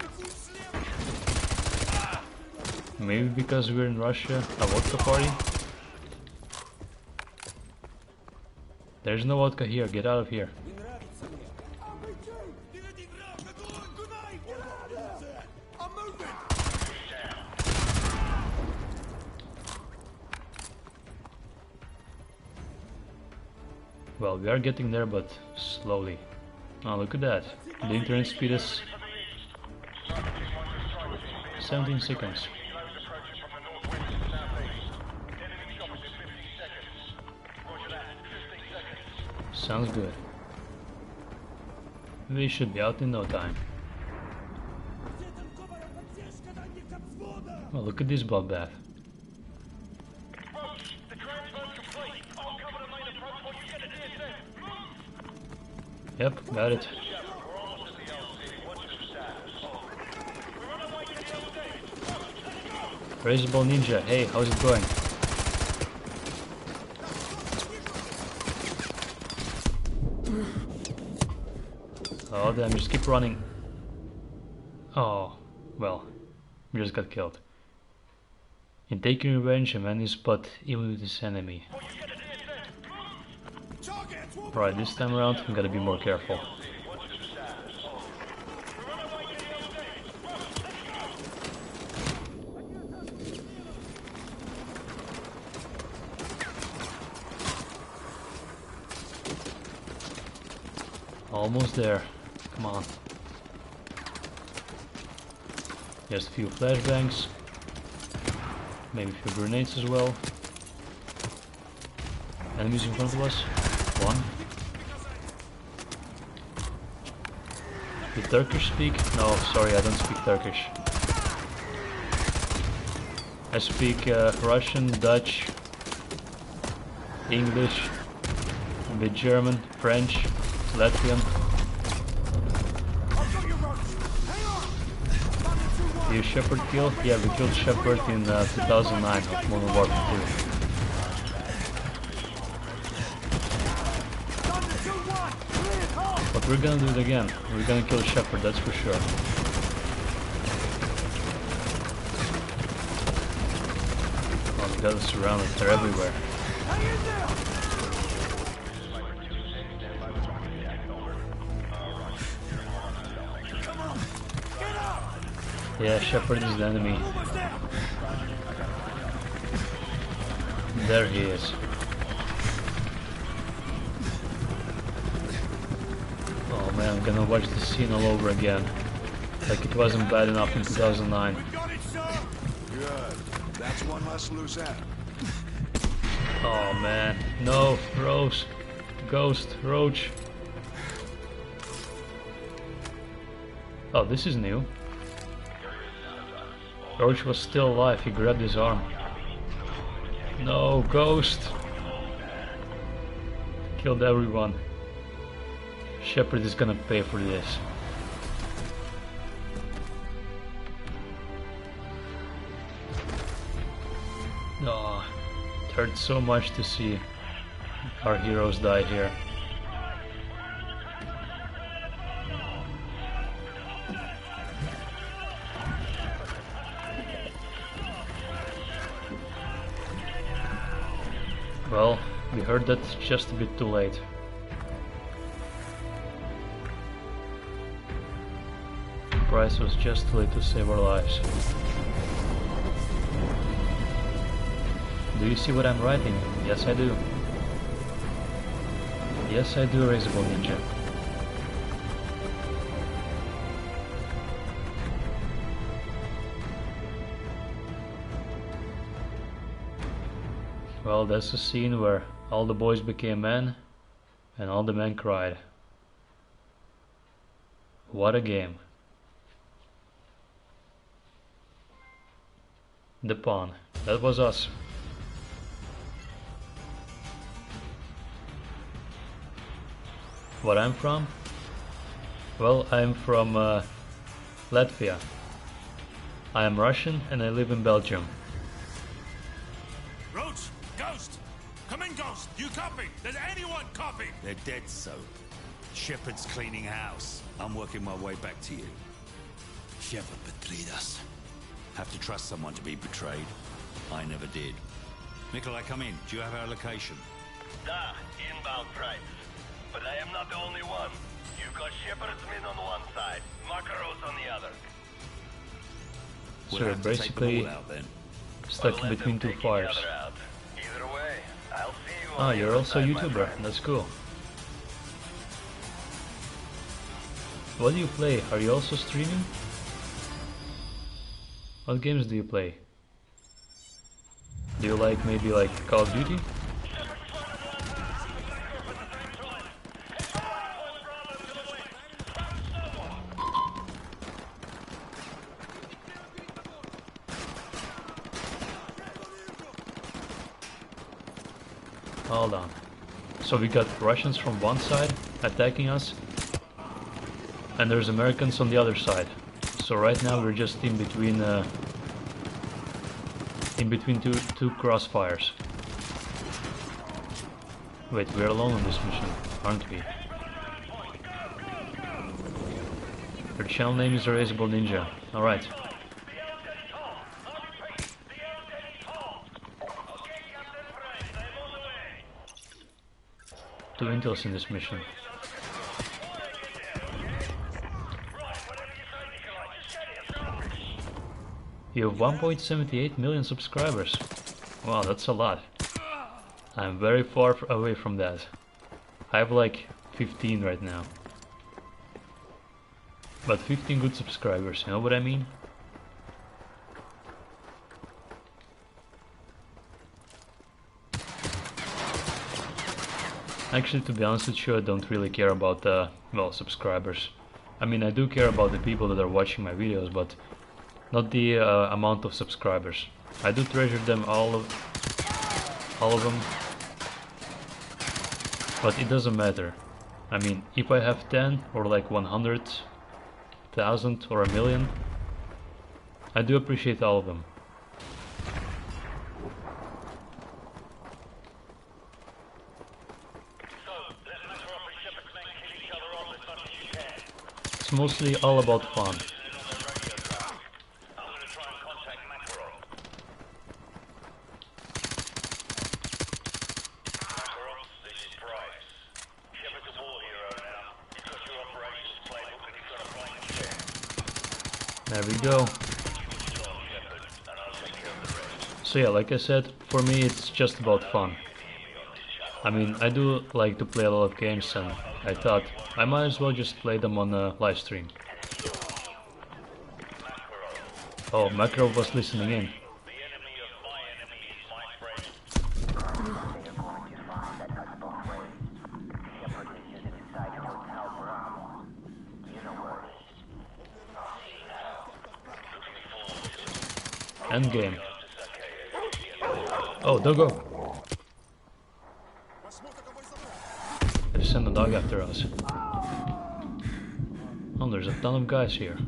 Maybe because we're in Russia, a vodka party? There's no vodka here, get out of here. Well, we are getting there, but slowly. Oh, look at that. The internet speed is 17 seconds. Sounds good. We should be out in no time. Oh, look at this bloodbath. Yep, got it. Razorble Ninja, hey, how's it going? Oh damn, just keep running. Oh, well, We just got killed. In taking revenge, a man is but even with his enemy. Right, this time around, I'm gonna be more careful. Almost there. Come on. Just a few flashbangs. Maybe a few grenades as well. Enemies in front of us. One. Did Turkish speak? No, sorry, I don't speak Turkish. I speak Russian, Dutch, English, a bit German, French, Latvian. You Shepard kill? Yeah, we killed Shepard in 2009 of Modern Warfare 2. But we're gonna do it again. We're gonna kill Shepard, that's for sure. Oh, we got us surrounded, they're everywhere. Yeah, Shepard is the enemy. There he is. Oh man, I'm gonna watch the scene all over again. Like it wasn't bad enough in 2009. Good. That's one less loose end. Oh man, no, Rose, Ghost, Roach. Oh, this is new. Roach was still alive, he grabbed his arm. No, Ghost! Killed everyone. Shepard is gonna pay for this. Oh, it hurts so much to see our heroes die here. Well, we heard that just a bit too late. The price was just too late to save our lives. Do you see what I'm writing? Yes, I do. Yes, I do, Erasable Ninja. Well, that's a scene where all the boys became men and all the men cried. What a game. The Pawn. That was us. Where I'm from? Well, I'm from Latvia. I am Russian and I live in Belgium. Roach! Ghost! Come in, Ghost! You copy? Does anyone copy? They're dead, so. Shepard's cleaning house. I'm working my way back to you. Shepard betrayed us. Have to trust someone to be betrayed. I never did. Nikolai, come in. Do you have our location? Da, inbound price. But I am not the only one. You've got Shepard's men on one side, Makaros on the other. So We'll we're have to take them basically all out then. stuck Let between them two take each fires. other out. Either way, I'll see you Ah, on the you're other also a side, my YouTuber. friend. That's cool. What do you play? Are you also streaming? What games do you play? Do you like maybe like Call of Duty? Hold on. So we got Russians from one side attacking us, and there's Americans on the other side. So right now we're just in between two crossfires. Wait, we're alone on this mission, aren't we? Your channel name is Erasable Ninja. Alright. 2 intels in this mission. You have 1.78 million subscribers. Wow, that's a lot. I'm very far away from that. I have like 15 right now. But 15 good subscribers, you know what I mean? Actually, to be honest with you, I don't really care about well, subscribers. I mean, I do care about the people that are watching my videos, but not the amount of subscribers. I do treasure them, all of them, but it doesn't matter. I mean, if I have 10 or like 100,000 or a million, I do appreciate all of them. It's mostly all about fun. There we go. So yeah, like I said, for me it's just about fun. I mean, I do like to play a lot of games, and I thought I might as well just play them on a live stream. Oh, Makarov was listening in. Endgame. Oh, doggo! They sent a dog after us. Oh, there's a ton of guys here.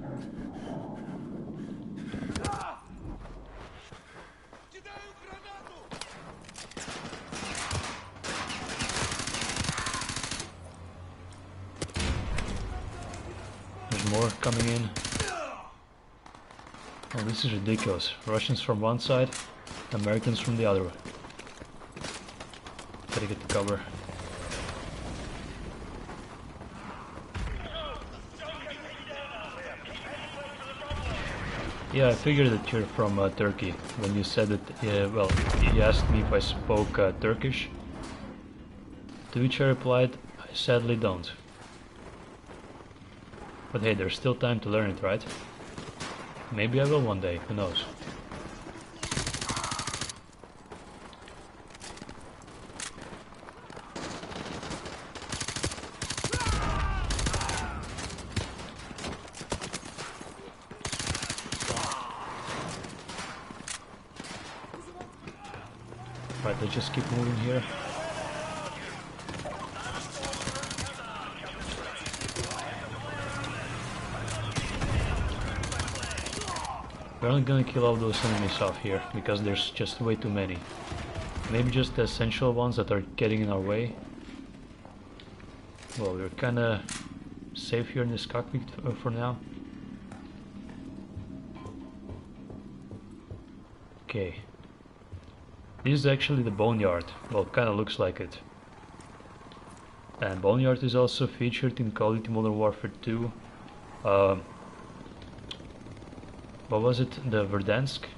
There's more coming in. Oh, this is ridiculous. Russians from one side, Americans from the other. Gotta get the cover. Yeah, I figured that you're from Turkey. When you said it, well, you asked me if I spoke Turkish. To which I replied, I sadly don't. But hey, there's still time to learn it, right? Maybe I will one day, who knows. Right, let's just keep moving here. We're not gonna kill all those enemies off here, because there's just way too many. Maybe just the essential ones that are getting in our way. Well, we're kinda safe here in this cockpit for now. Okay. This is actually the Boneyard. Well, kinda looks like it. And Boneyard is also featured in Call of Duty Modern Warfare 2. What was it? The Verdansk?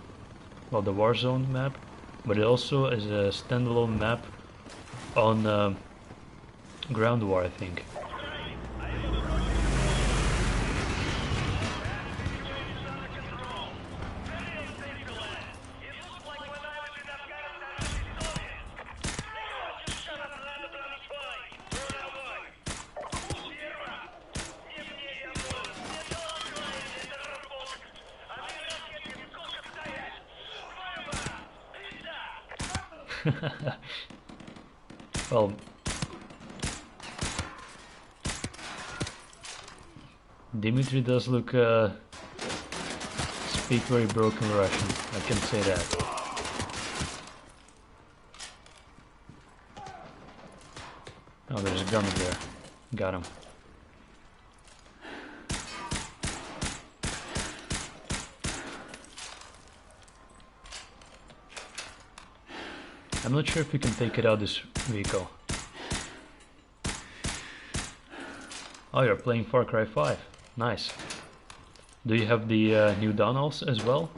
Well, the Warzone map. But it also is a standalone map on Ground War, I think. Well, Dimitri does look speak very broken Russian, I can say that. Oh, there's a gun there. Got him. I'm not sure if we can take it out this vehicle. Oh, you're playing Far Cry 5. Nice. Do you have the New Dawn also as well?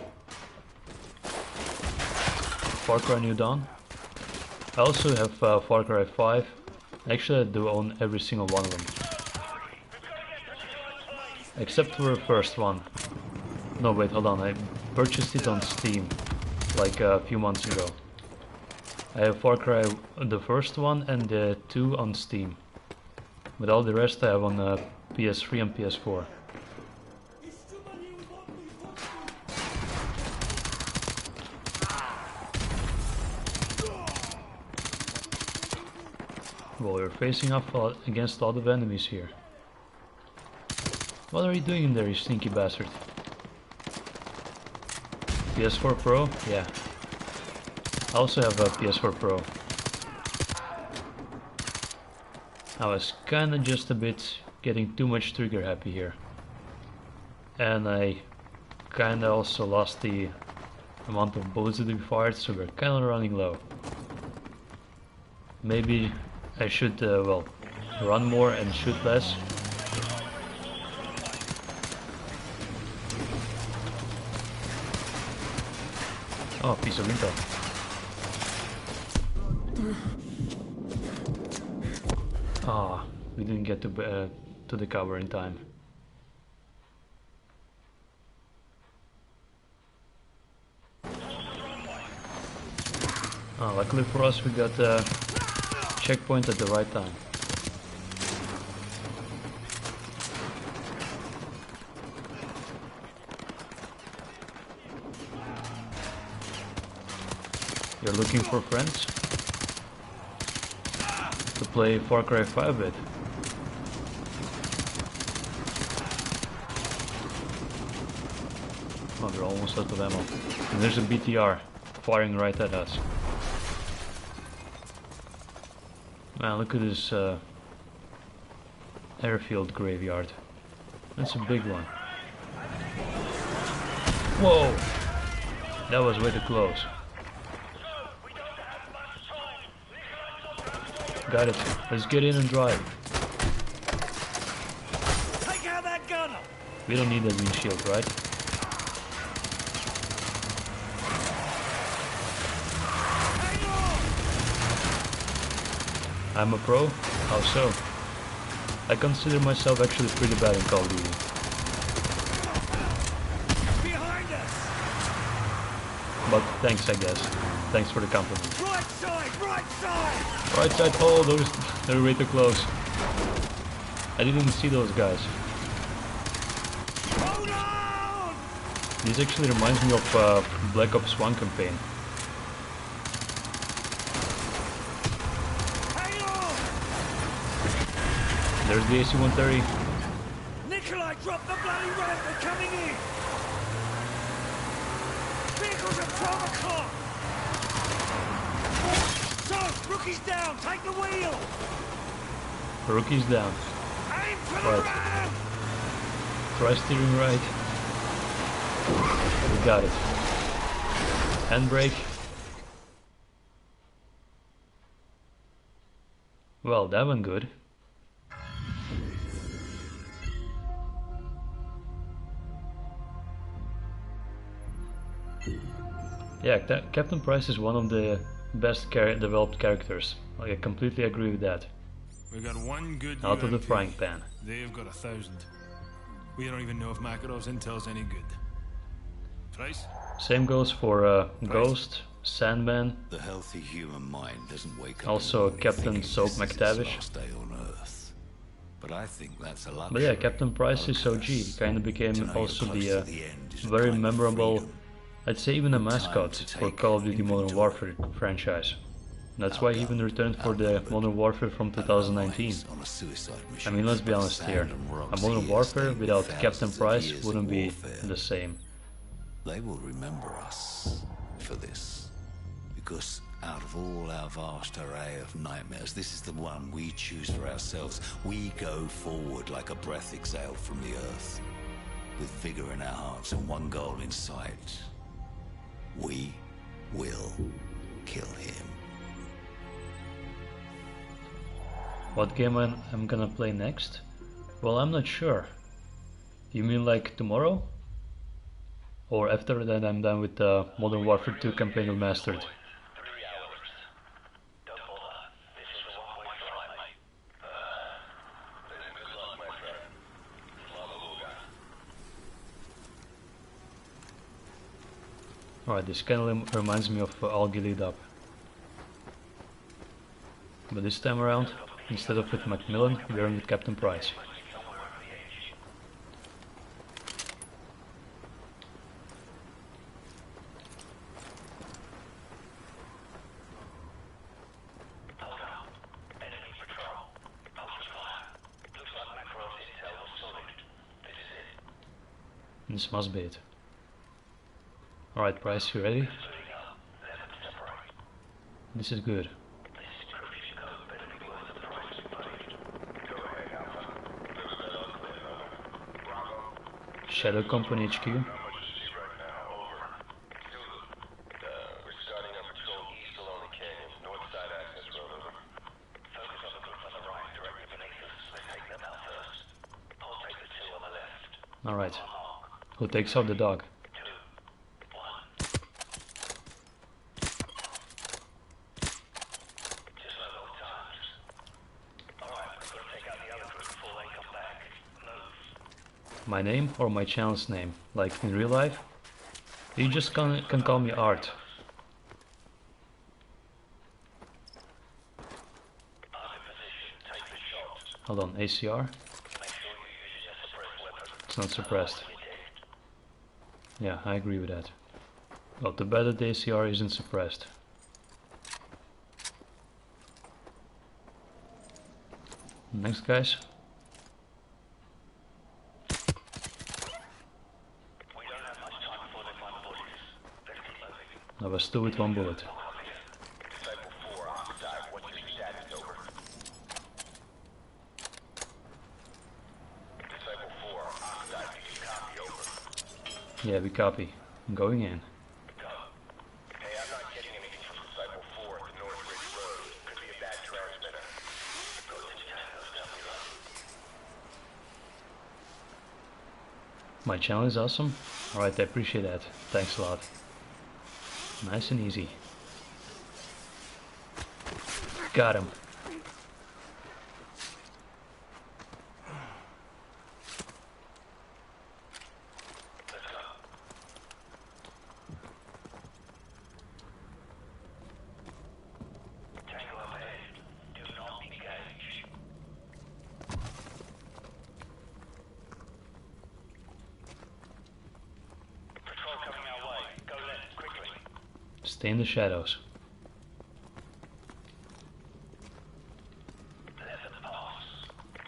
Far Cry New Dawn? I also have Far Cry 5. Actually, I do own every single one of them. Except for the first one. No, wait, hold on. I purchased it on Steam like a few months ago. I have Far Cry the first one and the 2 on Steam. But all the rest I have on PS3 and PS4. Well, you're facing off against a lot of enemies here. What are you doing in there, you sneaky bastard? PS4 Pro? Yeah. I also have a PS4 Pro. I was kinda just a bit getting too much trigger happy here. And I kinda also lost the amount of bullets that we fired, so we're kinda running low. Maybe I should, well, run more and shoot less. Oh, piece of intel. Ah, we didn't get to the cover in time. Luckily for us, we got a checkpoint at the right time. You're looking for friends? To play Far Cry 5 with? Oh, we're almost out of ammo. And there's a BTR firing right at us. Man, look at this airfield graveyard. That's a big one. Whoa! That was way too close. Got it. Let's get in and drive. Take out that gunner! We don't need that windshield, right? I'm a pro? How so? I consider myself actually pretty bad in Call of Duty. Behind us! But thanks, I guess. Thanks for the compliment. Right side! Right side! Right side, oh, they're way too close. I didn't see those guys. Hold on! This actually reminds me of Black Ops 1 campaign. Hang on! There's the AC-130. Nikolai, drop the bloody ramp! They're coming in! Vehicles at 12 o'clock! So, rookie's down! Take the wheel! Rookie's down. Aim for the Right. ramp! Try steering right. We got it. Handbrake. Well, that went good. Yeah, Captain Price is one of the best developed characters. Like, I completely agree with that. We've got one good Out of the UMP. frying pan. They've got 1,000. We don't even know if Makarov's intel's any good. Price? Same goes for Ghost, Sandman, The healthy human mind doesn't wake up. also in the morning Captain thinking Soap this is its McTavish. last day on Earth. But I think that's a luxury. But yeah, Captain Price is not a OG. curse. Kinda became To know also you're close the to the end is a very kind of memorable, freedom. I'd say even a Time mascot to for take Call of Duty Modern inventory. Warfare franchise. That's why he even returned for the Modern Warfare from 2019. On a suicide I mission mean, let's be through honest sand here. and A rocks Modern years Warfare stained with without thousands Captain of Price years of wouldn't be warfare. the same. They will remember us for this, because out of all our vast array of nightmares, this is the one we choose for ourselves. We go forward like a breath exhaled from the earth, with vigor in our hearts and one goal in sight. We will kill him. What game I'm gonna play next? Well, I'm not sure. You mean like tomorrow? Or after that I'm done with the Modern Warfare 2 campaign remastered? 3 hours. Don't bother. This is a one-way flight, mate. Then good luck, my friend. Slava Luga. Alright, this kind of reminds me of All Gilead Up. But this time around, instead of with Macmillan, we're in with Captain Price. This must be it. Alright, Price, you ready? This is good. Shadow Company HQ. We're starting our patrol east along the canyon, north side access road, over. Focus on the group on the right, directly beneath us. Let's take them out first. I'll take the 2 on the left. Alright. Who takes out the dog? 2, 1. Just like old times. Alright, we're gonna take out the other group before they come back. Move. My name or my channel's name? Like in real life? You just can call me Art. Hold on, ACR? It's not suppressed. Yeah, I agree with that. Well, too bad that the ACR isn't suppressed. Next, guys. That was 2 with 1 bullet. Disciple 4, Oxide, what's your status, over? Disciple 4, Oxide, do you copy, over? Yeah, we copy. I'm going in. Go. Hey, I'm not getting anything from Disciple 4 at the North Ridge Road. Could be a bad transmitter. Go to Tango's W. My channel is awesome. Alright, I appreciate that. Thanks a lot. Nice and easy. Got him. Tango ahead. Do not engage. Patrol coming our way. Go left, quickly. Stay in the shadows. Left pass.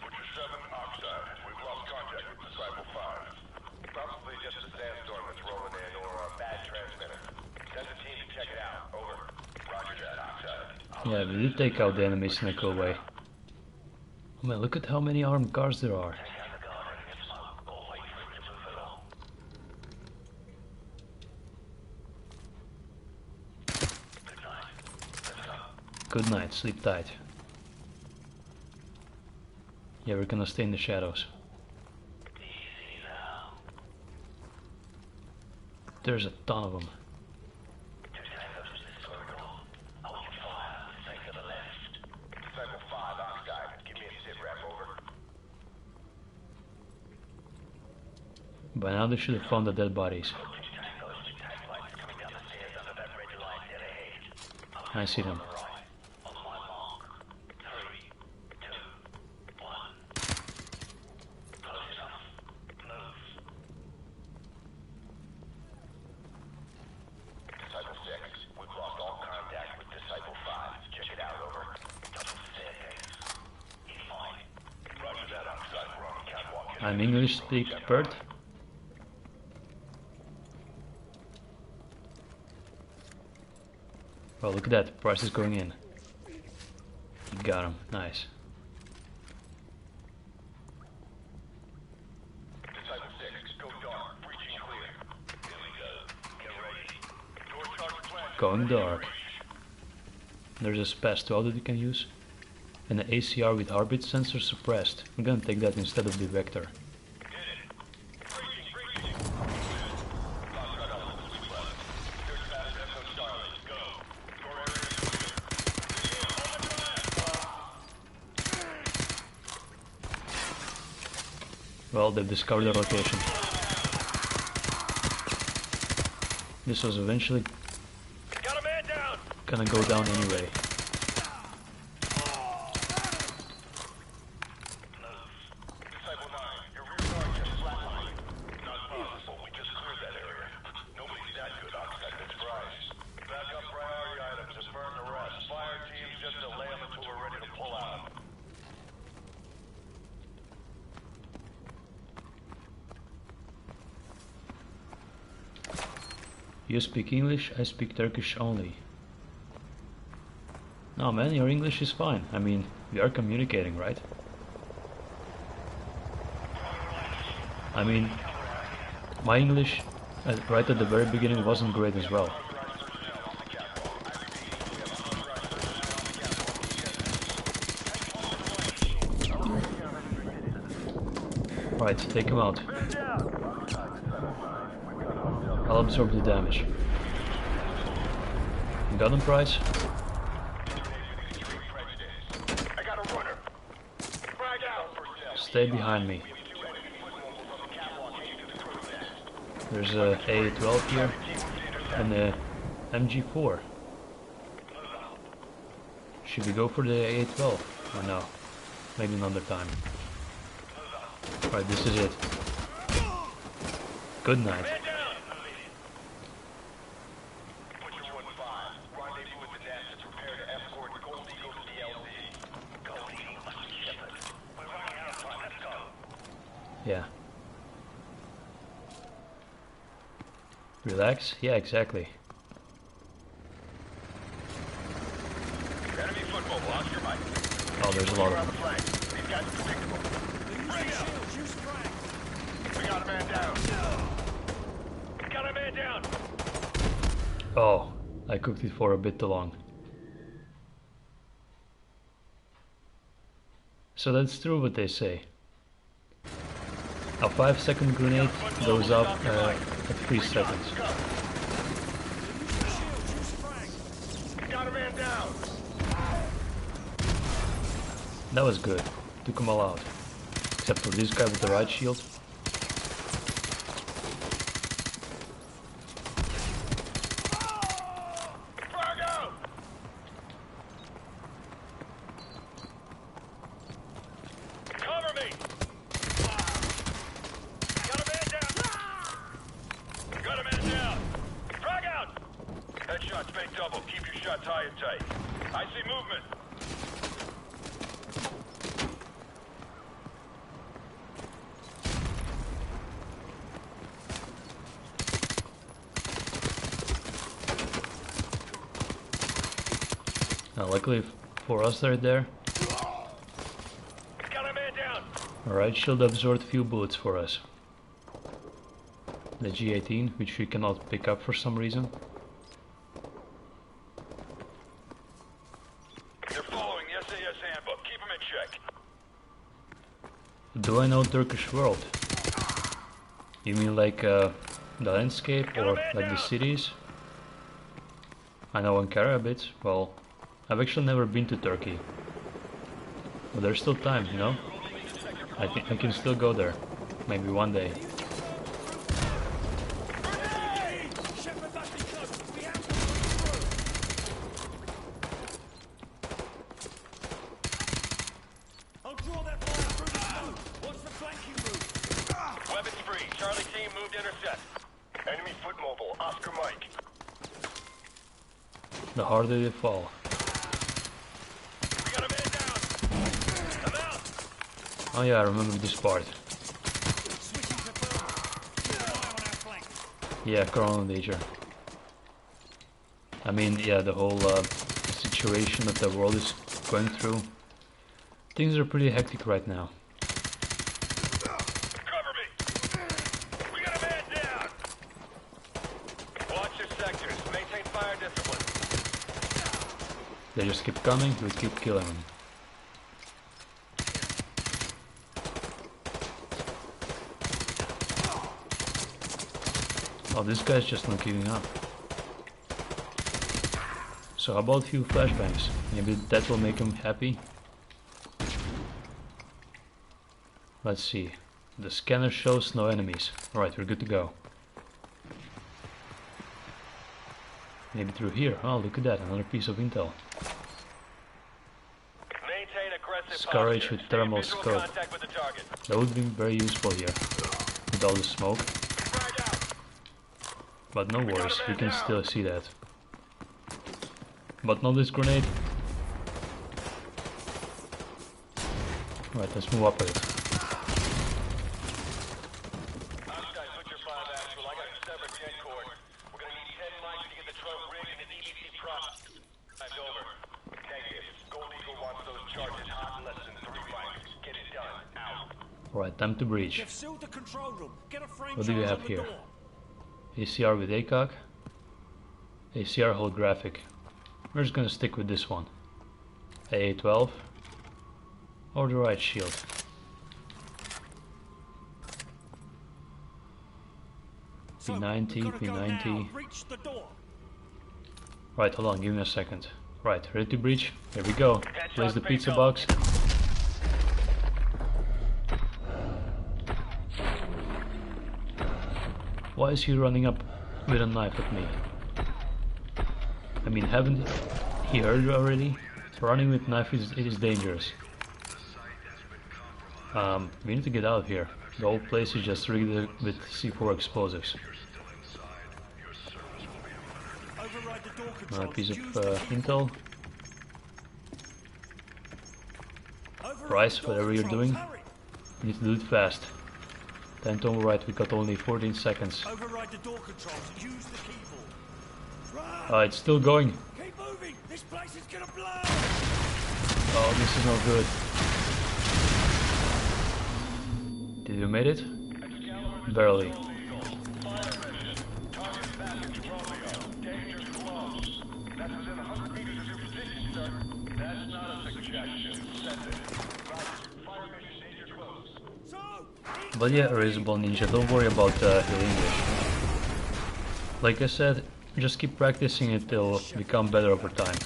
Butcher 7, Oxide. We've lost contact with Disciple 5. Probably just a sandstorm that's rolling in or a bad transmitter. Send a team to check it out. Over. Roger that, Oxide. Yeah, we did take out the enemies in a cool way. Oh man, look at how many armed cars there are. Take out the guard and get smoke, or wait for it to move along. Good night. Let's go. Good night, sleep tight. Yeah, we're gonna stay in the shadows. Easy now. There's a ton of them. 2 tangos to this corridor. Hold your fire. Stay to the left. Disciple 5, Oxide. Give me a sit rep. Over. By now they should have found the dead bodies. 2 tangos with tank lights coming down the stairs under that red light dead ahead. I see them. Right. On my mark. 3, 2, 1. Close enough. Move. Disciple 6. We've lost all contact with Disciple 5. Check it out. Over. Double staircase. You're fine. Roger that, Oxide. We're on the catwalk. I'm English speak Bert. Well, look at that. Price is going in. You got him. Nice. Disciple 6. Go dark. Breaching clear. Here we go. Get ready. Door charge plant. Going dark. There's a spaz 12 that you can use. and the ACR with heartbeat sensor suppressed. I'm gonna take that instead of the Vector. Well, they've discovered our location. This was eventually gonna go down anyway. You speak English, I speak Turkish only. No man, your English is fine. I mean, we are communicating, right? I mean, my English right at the very beginning wasn't great as well. Right, take him out. I'll absorb the damage. You got him, Price? Stay behind me. There's a AA-12 here and a MG4. Should we go for the AA-12 or no? Maybe another time. Right, this is it. Good night. Yeah. Relax? Yeah, exactly. Enemy football, lost your mic. Oh, there's a lot of them. These guys are predictable. We got a man down. Got a man down. Oh, I cooked it for a bit too long. So that's true what they say. A 5-second grenade goes up at 3 seconds. Got a man down. That was good. Took them all out. Except for this guy with the right shield. Now, luckily for us they're there. Got a man down. Alright, shield absorbed few bullets for us. The G18, which we cannot pick up for some reason. They're following the SAS handbook. Keep them in check. Do I know Turkish world? You mean like the landscape or like the cities? I know Ankara a bit. Well, I've actually never been to Turkey. But there's still time, you know? I think I can still go there. Maybe one day. Weapons free. Charlie team moved intercept. Enemy foot mobile. Oscar Mike. The harder they fall. We got a man down. I'm out. Oh yeah, I remember this part. Yeah, Corona danger. I mean, yeah, the whole situation that the world is going through. Things are pretty hectic right now. Cover me. We got a man down. Watch your sectors. Maintain fire discipline. They just keep coming, we keep killing them. Oh, this guy's just not giving up. So how about a few flashbangs? Maybe that will make him happy? Let's see. The scanner shows no enemies. Alright, we're good to go. Maybe through here. Oh, look at that. Another piece of intel. Maintain aggressive Scar H posture. with thermal Stay in visual scope. contact with the target. That would be very useful here. With all the smoke. Frag out. But no worries, we can still see that. But not this grenade. Right, let's move up with it. Outside, put your 5 actual. I got a severed jet cord. We're gonna need 10 mics to get the truck rigged and the EBC prop. Time's over. Negative. Gold Eagle wants those charges hot in less than 3 mics. Get it done. Out. Alright, time to breach. They've sealed the control room. Get a frame What do you charge have on the here? door. ACR with ACOG. ACR holographic. We're just gonna stick with this one. AA-12. Or the right shield. P90, P90. Reach the door. Right, hold on, give me a second. Right, ready to breach? Here we go. Place the pizza box. Why is he running up with a knife at me? I mean, haven't he heard it already? Running with knife is dangerous. We need to get out of here. The whole place is just rigged with C4 explosives. Override the door Another controls. piece of Use the intel. Override Price, the door whatever you're controls. doing, Hurry. you need to do it fast. Time to override, we got only 14 seconds. Override the door controls. Use the keyboard. Run. It's still going. Keep moving. This place is gonna blow. Oh, this is not good. Did you made it? Barely. But yeah, Erasable Ninja, don't worry about your English. Like I said, just keep practicing it, it'll become better over time.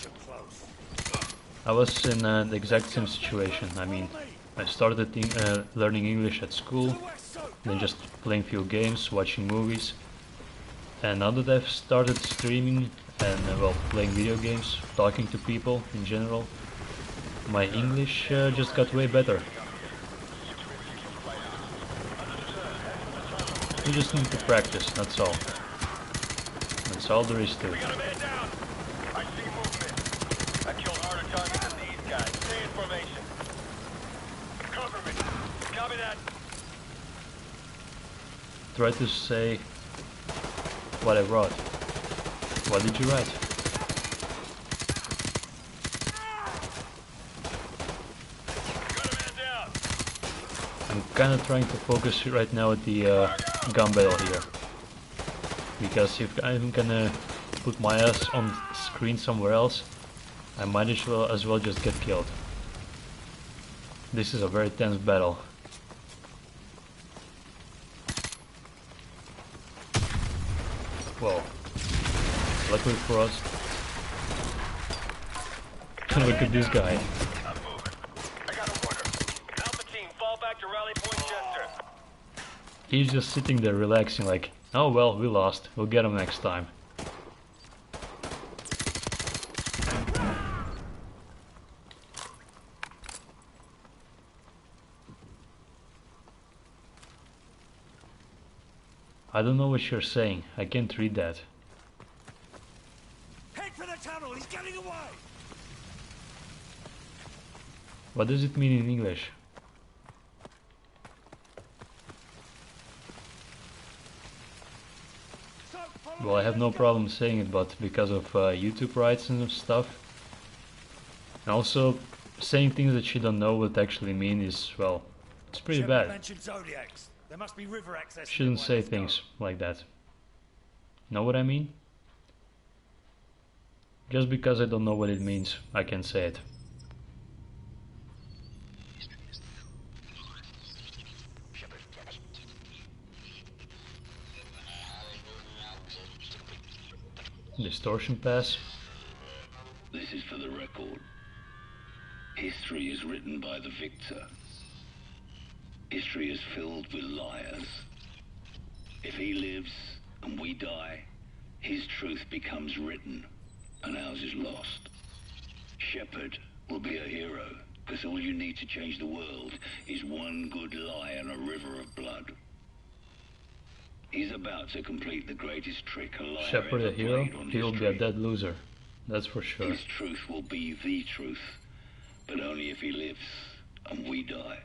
I was in the exact same situation. I mean, I started learning English at school, then just playing few games, watching movies. And now that I've started streaming and well, playing video games, talking to people in general, my English just got way better. You just need to practice, that's all. That's all there is to it. I see movement. I killed harder targets than these guys. Stay in formation. Cover me. Copy that. Try to say what I wrote. What did you write? Got a man down. I'm kinda trying to focus right now at the gun battle here. Because if I'm gonna put my ass on screen somewhere else, I might as well just get killed. This is a very tense battle. Whoa. Luckily for us. Look at this guy. I'm moving. I got a order. Alpha team, fall back to rally point Chester. He's just sitting there relaxing like, oh well, we lost. We'll get him next time. I don't know what you're saying. I can't read that. Head for the tunnel. He's getting away. What does it mean in English? Well, I have no problem saying it, but because of YouTube rights and stuff. And also, saying things that you don't know what they actually mean is, well, it's pretty Shepard bad. mentioned Zodiacs. There must be river access. Shouldn't nearby. say Let's go. things like that. Know what I mean? Just because I don't know what it means, I can say it. Distortion pass. This is for the record. History is written by the victor. History is filled with liars. If he lives and we die, his truth becomes written and ours is lost. Shepard will be a hero, because all you need to change the world is one good lie and a river of blood. He's about to complete the greatest trick a liar Shepard a ever hero? played on He will be a history. dead loser. That's for sure. His truth will be the truth, but only if he lives and we die.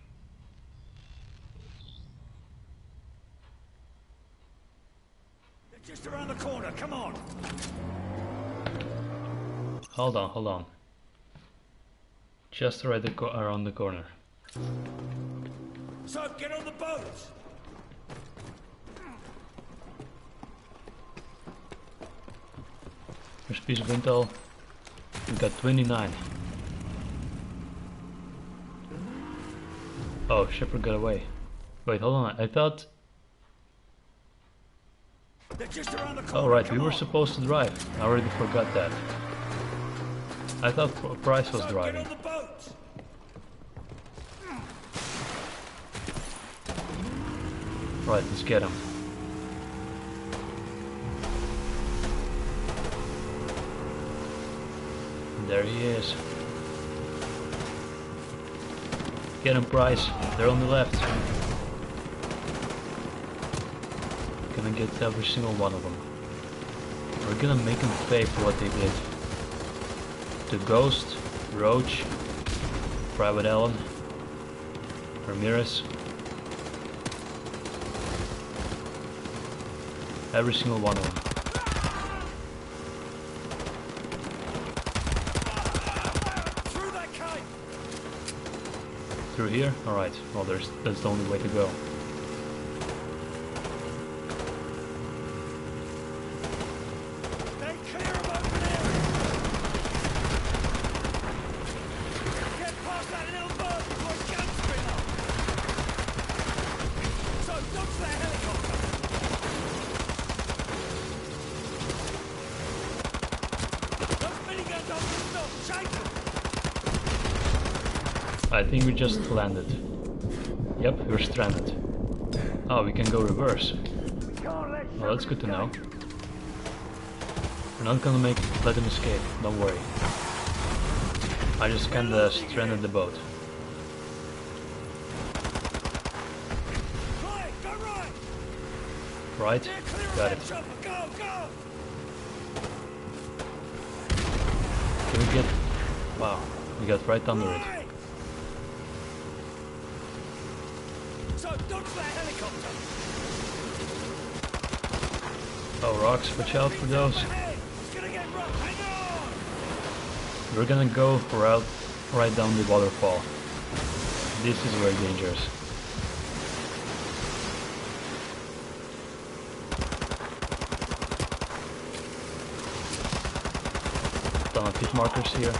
They're just around the corner, come on! Hold on, hold on. Just right around the corner. So, get on the boat! There's a piece of intel. We got 29. Oh, Shepard got away. Wait, hold on. I thought... They're just around the corner. Oh right, we were supposed to drive. I already forgot that. I thought Price was driving. Get on the boat. Right, let's get him. There he is. Get him, Price. They're on the left. Gonna get every single one of them. We're gonna make them pay for what they did. The Ghost, Roach, Private Allen, Ramirez. Every single one of them. Through that kite. Through here? Alright, well that's the only way to go. Stay clear of open areas. Get past that little bird before it guns spin up. So, dodge that helicopter. Those miniguns aren't stop. Chase them. I think we just landed. Yep, we're stranded. Oh, we can go reverse. Well, that's good to know. We're not gonna let him escape, don't worry. I just kinda stranded the boat. Right, go right. Right? Get clear of Got that it. chopper. Go, go. Can we get... Wow, we got right under it. Right. So, dodge that helicopter. Oh, rocks, watch out for those. Ahead. It's gonna get rough. Hang on. We're gonna go right down the waterfall. This is very dangerous. Ton of hit markers here.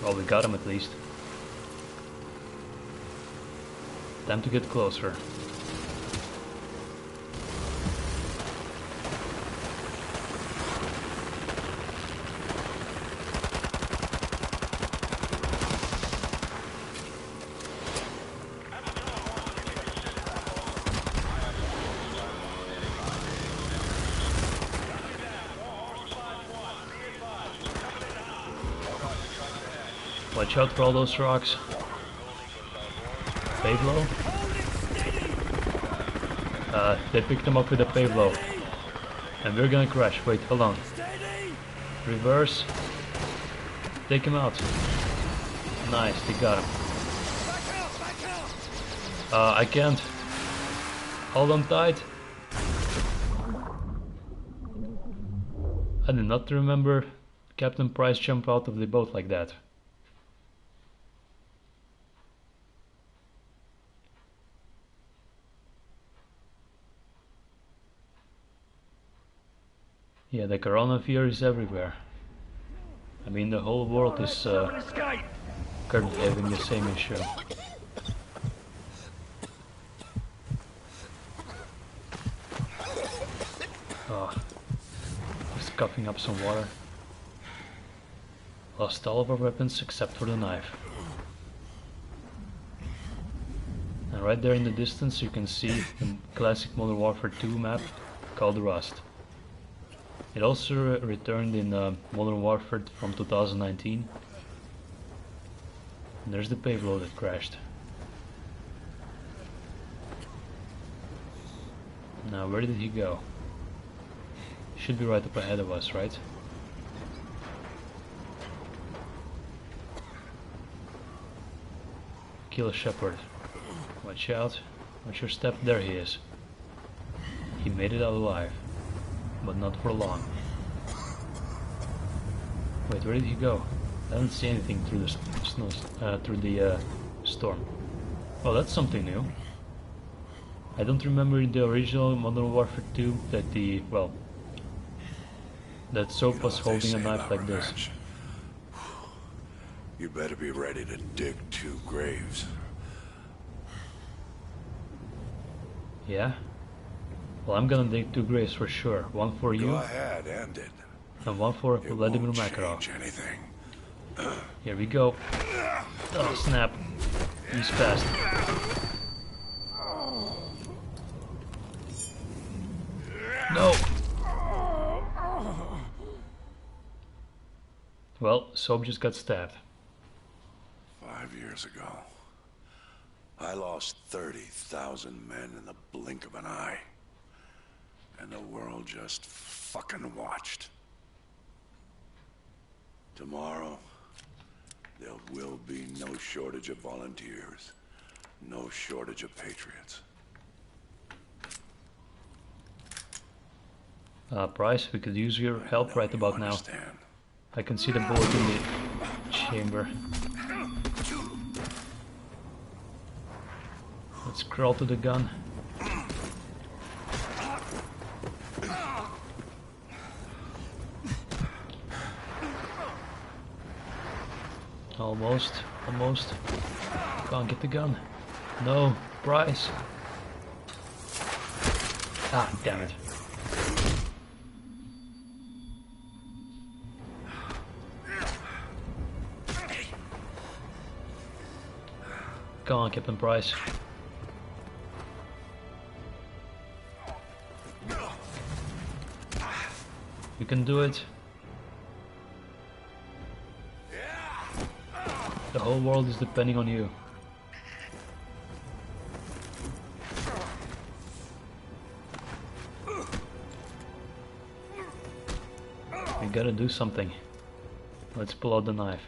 Well, we got him at least. Time to get closer. Watch out for all those rocks. Pavlo? They picked him up with a Pavlo. And we're gonna crash. Wait, hold on. Steady. Reverse. Take him out. Nice, they got him. Back out, back out. I can't. Hold on tight. I do not remember Captain Price jump out of the boat like that. Yeah, the coronavirus is everywhere. I mean, the whole world is currently having the same issue. coughing up some water. Lost all of our weapons except for the knife. And right there in the distance you can see the classic Modern Warfare 2 map called Rust. It also returned in Modern Warfare from 2019. And there's the payload that crashed. Now where did he go? Should be right up ahead of us, right? Kill Shepard. Watch out. Watch your step. There he is. He made it out alive. But not for long. Wait, where did he go? I don't see anything through the snow, through the storm. Oh, that's something new. I don't remember in the original Modern Warfare 2 that that Soap was holding a knife like this. You better be ready to dig 2 graves. Yeah? Well, I'm gonna dig 2 graves for sure. One for you. Go ahead, end it. And one for Vladimir Won't Makarov. change anything. Here we go. Oh snap. He's fast. No! Well, Soap just got stabbed. 5 years ago, I lost 30,000 men in the blink of an eye. And the world just fucking watched. Tomorrow, there will be no shortage of volunteers. No shortage of patriots. Bryce, we could use your help right about now. I can see the bullet in the chamber. Let's crawl to the gun. Almost, almost. Can't get the gun. No, Bryce. Ah, damn it. Come on, Captain Price. You can do it. The whole world is depending on you. We gotta do something. Let's pull out the knife.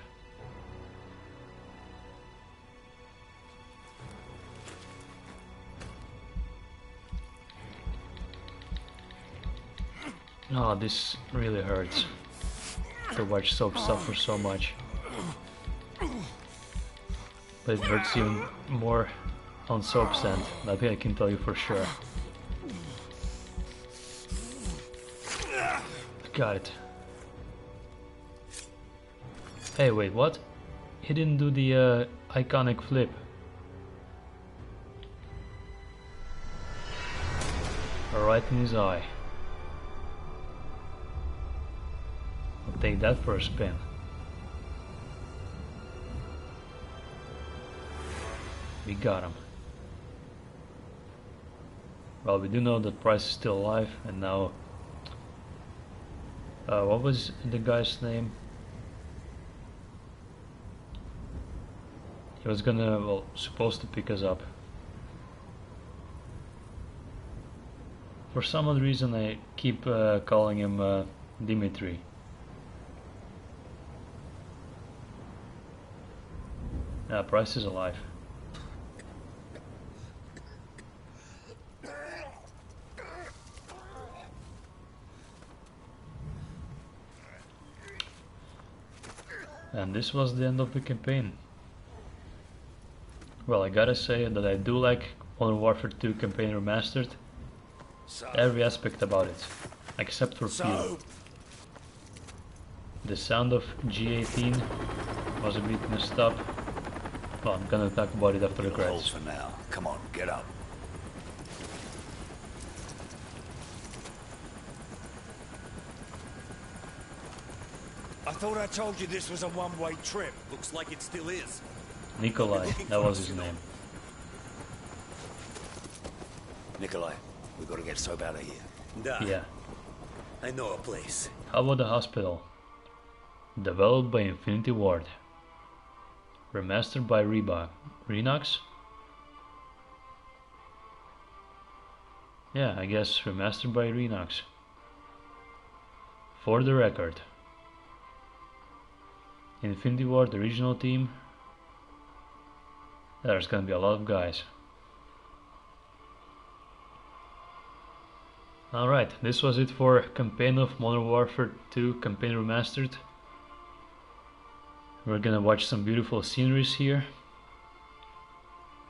Oh, this really hurts to watch Soap suffer so much. But it hurts even more on Soap's end, that I can tell you for sure. Got it. Hey, wait, what? He didn't do the iconic flip. Right in his eye. I'll take that for a spin. We got him. Well, we do know that Price is still alive, and now... what was the guy's name? He was gonna, well, supposed to pick us up. For some odd reason I keep calling him Dimitri. Price is alive. And this was the end of the campaign. Well, I gotta say that I do like Modern Warfare 2 Campaign Remastered. Every aspect about it, except for feel. The sound of G18 was a bit messed up. Well, I'm gonna talk about it after the credits. For now. Come on, get up. I thought I told you this was a one-way trip. Looks like it still is. Nikolai, that was his name. Nikolai, we gotta get Soap out of here. Yeah. I know a place. How about the hospital? Developed by Infinity Ward. Remastered by Renox? Yeah, I guess remastered by Renox. For the record, Infinity Ward original team, there's gonna be a lot of guys. Alright, this was it for campaign of Modern Warfare 2 campaign remastered. We're gonna watch some beautiful sceneries here.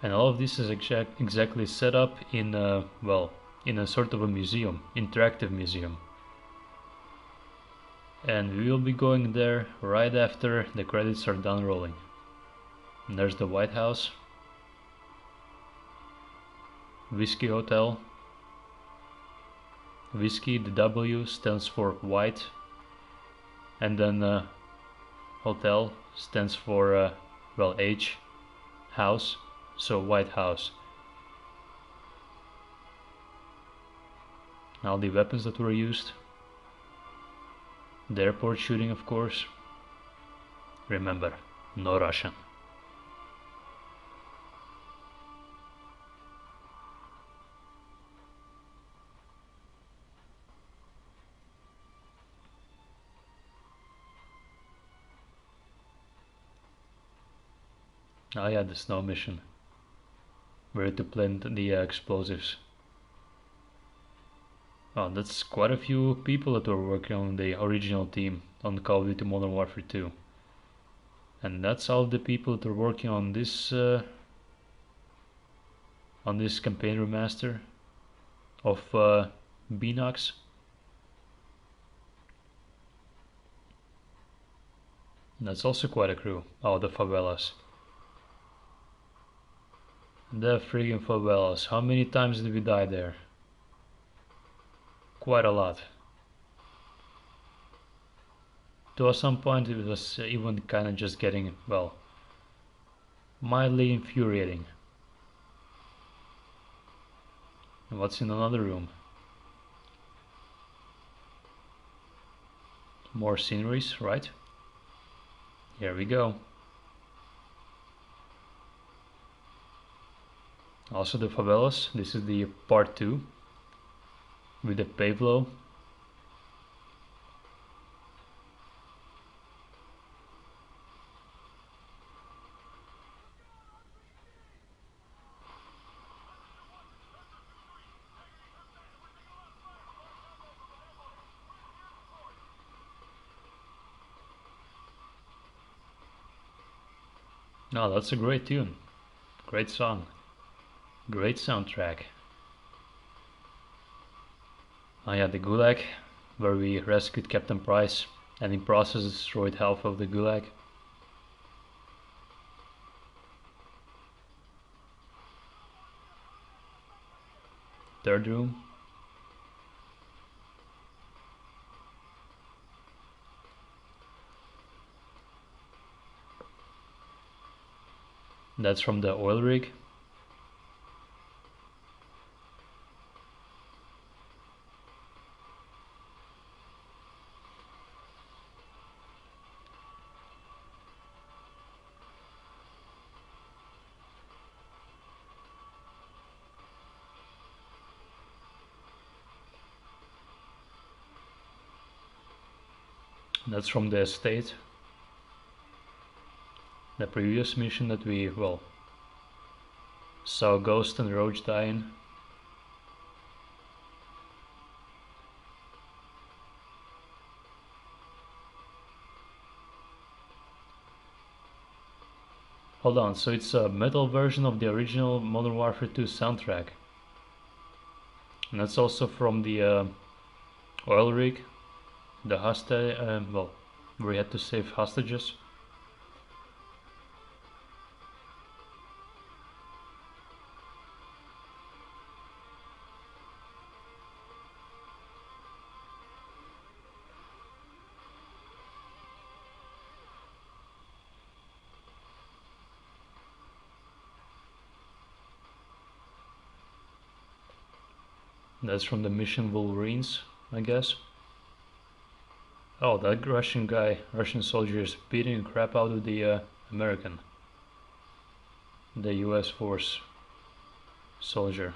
And all of this is exactly set up in in a sort of a museum, interactive museum. And we will be going there right after the credits are done rolling. And there's the White House, Whiskey Hotel. Whiskey, the W stands for white, and then hotel stands for H, house, so White House. Now the weapons that were used. The airport shooting, of course. Remember, no Russian. Ah yeah, the snow mission. Where to plant the explosives. Oh, that's quite a few people that were working on the original team on Call of Duty Modern Warfare 2. And that's all the people that are working on this campaign remaster of Binox. That's also quite a crew. Oh, the favelas. The friggin' favelas. How many times did we die there? Quite a lot. To some point it was even kinda just getting, well, mildly infuriating. And what's in another room? More sceneries, right? Here we go. Also the favelas. This is the part 2 with the Pavlo. No, that's a great tune. Great song. Great soundtrack. Oh yeah, the Gulag, where we rescued Captain Price and in process destroyed half of the Gulag. Third room. That's from the oil rig. That's from the estate. The previous mission that we, well, saw Ghost and Roach die in. Hold on, so it's a metal version of the original Modern Warfare 2 soundtrack. And that's also from the oil rig, the hostage, well, where we had to save hostages. That's from the mission Wolverines, I guess. Oh, that Russian soldier is beating the crap out of the the US force soldier.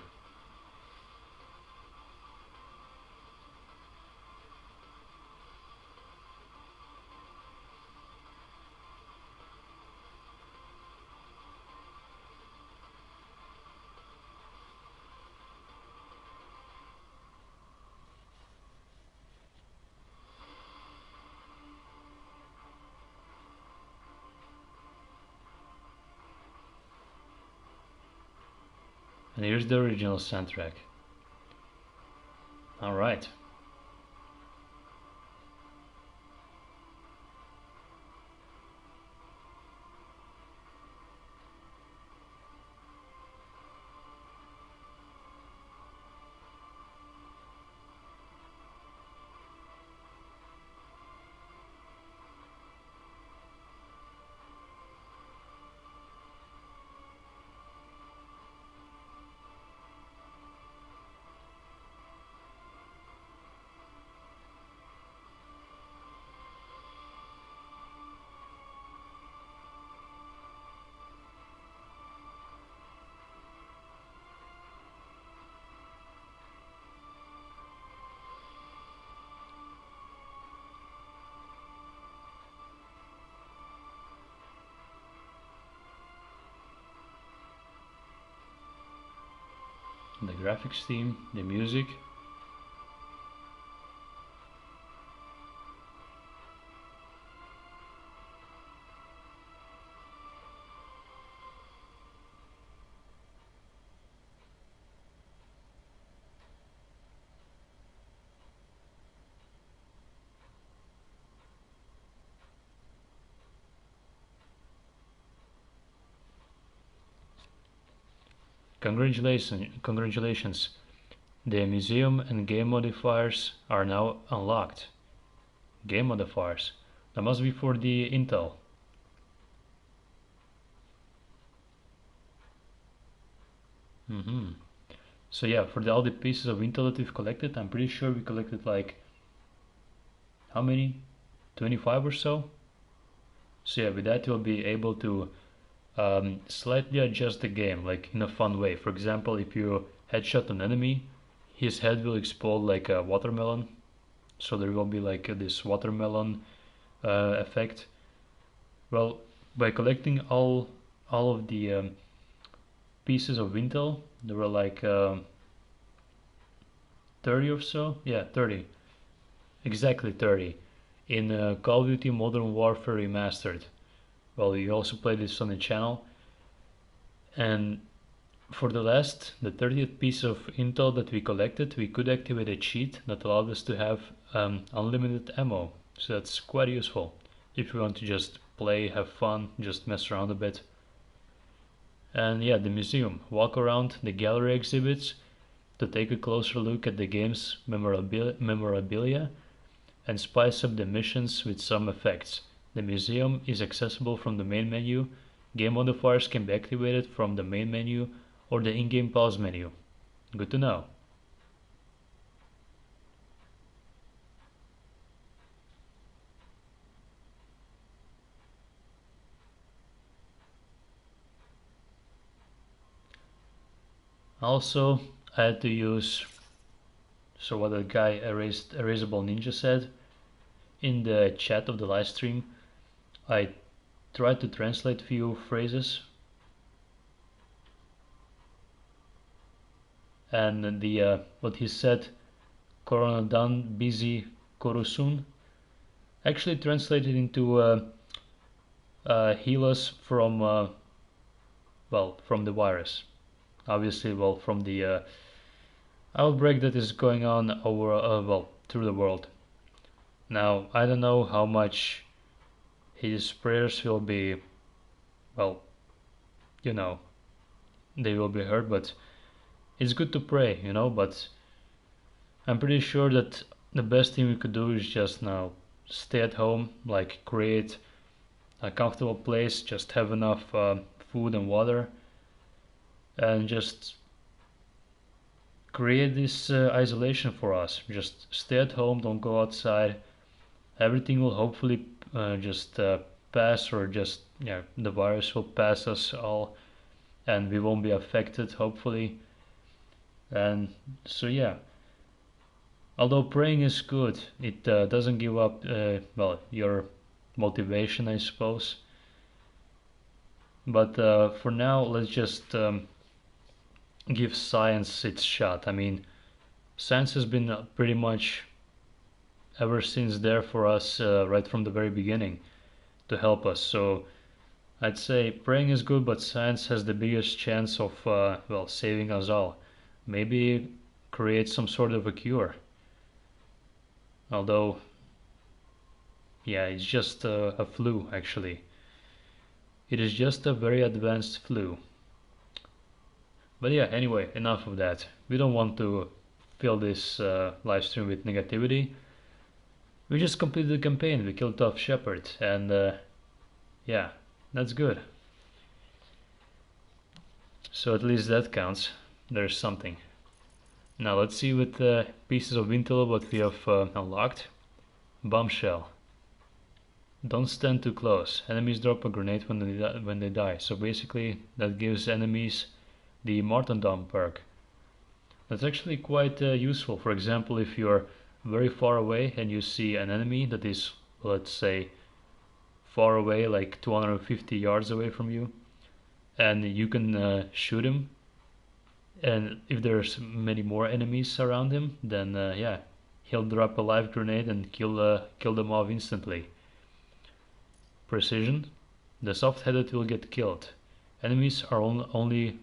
And here's the original soundtrack. Alright. The graphics theme, the music. Congratulations. The museum and game modifiers are now unlocked. Game modifiers. That must be for the Intel. So yeah, for all the pieces of Intel that we've collected, I'm pretty sure we collected like, how many? 25 or so? So yeah, with that we'll be able to slightly adjust the game, like in a fun way. For example, if you headshot an enemy, his head will explode like a watermelon. So there will be like this watermelon effect. Well, by collecting all of the pieces of Intel, there were like 30 or so. Yeah, 30. Exactly 30. In Call of Duty Modern Warfare Remastered. Well, you also play this on the channel. And for the 30th piece of Intel that we collected, we could activate a cheat that allowed us to have unlimited ammo. So that's quite useful if you want to just play, have fun, just mess around a bit. And yeah, the museum. Walk around the gallery exhibits to take a closer look at the game's memorabilia and spice up the missions with some effects. The museum is accessible from the main menu. Game modifiers can be activated from the main menu or the in-game pause menu. Good to know. Also, I had to use, so what that guy Erasable Ninja said in the chat of the live stream, I tried to translate few phrases, and the what he said, Coronadan busy Korusun, actually translated into heal us from from the virus. Obviously, from the outbreak that is going on over through the world. Now, I don't know how much his prayers will be, they will be heard, but it's good to pray, but I'm pretty sure that the best thing we could do is just now stay at home, like create a comfortable place, just have enough food and water, and just create this isolation for us. Just stay at home, don't go outside. Everything will hopefully just pass, or just, yeah, the virus will pass us all and we won't be affected, hopefully. And so, yeah, although praying is good, it doesn't give up, well, your motivation, I suppose. But for now, let's just give science its shot. I mean, science has been pretty much ever since there for us right from the very beginning to help us. So I'd say praying is good, but science has the biggest chance of well, saving us all. Maybe create some sort of a cure. Although, yeah, it's just a flu actually. It is just a very advanced flu. But yeah, anyway, enough of that. We don't want to fill this live stream with negativity. We just completed the campaign. We killed off Shepard, and yeah, that's good. So at least that counts. There's something. Now let's see with pieces of intel what we have unlocked. Bombshell. Don't stand too close. Enemies drop a grenade when they die. So basically that gives enemies the martyrdom perk. That's actually quite useful. For example, if you're very far away and you see an enemy that is, let's say, far away, like 250 yards away from you, and you can shoot him, and if there's many more enemies around him, then yeah, he'll drop a live grenade and kill them off instantly. Precision. The soft-headed will get killed. Enemies are only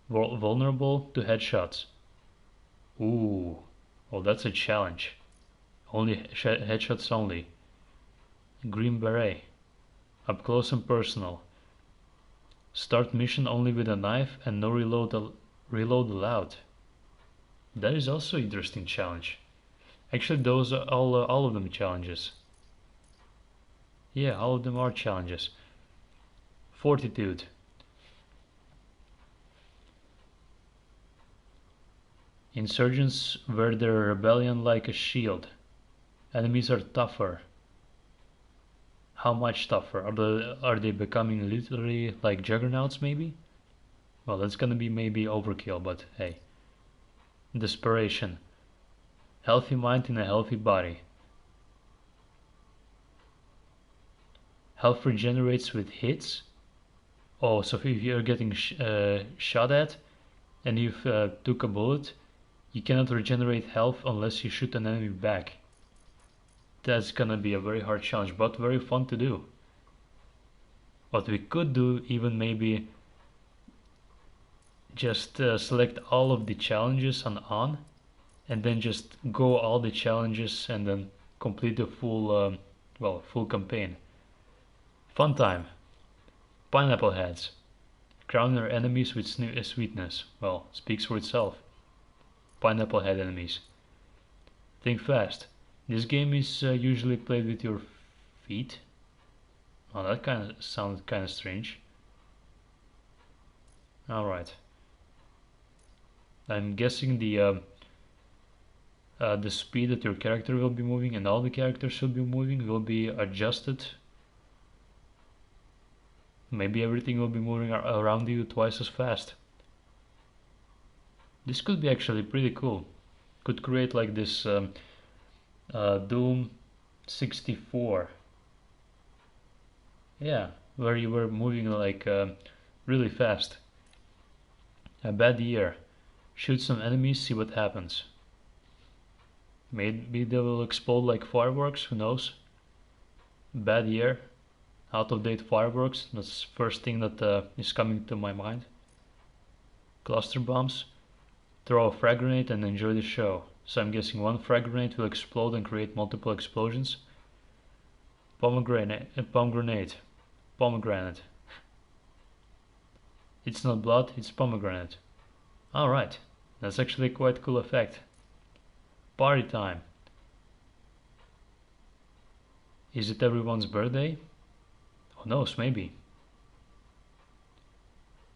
vulnerable to headshots. Ooh, well, that's a challenge. Only headshots only. Green Beret. Up close and personal. Start mission only with a knife and no reload allowed. That is also an interesting challenge. Actually, those are all of them challenges. Yeah, all of them are challenges. Fortitude. Insurgents wear their rebellion like a shield. Enemies are tougher. How much tougher? Are they becoming literally like juggernauts maybe? Well, that's gonna be maybe overkill, but hey. Desperation. Healthy mind in a healthy body. Health regenerates with hits. Oh, so if you're getting shot at and you've took a bullet, you cannot regenerate health unless you shoot an enemy back. That's gonna be a very hard challenge, but very fun to do. What we could do, even maybe just select all of the challenges on, and then just go all the challenges and then complete the full, well, full campaign. Fun time. Pineapple heads. Crown your enemies with sweetness. Well, speaks for itself. Pineapple head enemies. Think fast. This game is usually played with your feet. Oh, that kind of sounded kind of strange. Alright. I'm guessing the speed that your character will be moving and all the characters should be moving will be adjusted. Maybe everything will be moving around you twice as fast. This could be actually pretty cool. Could create like this Doom 64. Yeah, where you were moving like really fast. A bad year. Shoot some enemies, see what happens. Maybe they will explode like fireworks, who knows? Bad year. Out of date fireworks, that's the first thing that is coming to my mind. Cluster bombs. Throw a frag grenade and enjoy the show. So I'm guessing one frag grenade will explode and create multiple explosions. Pomegranate. It's not blood, it's pomegranate. Alright, that's actually quite a cool effect. Party time. Is it everyone's birthday? Who knows, maybe.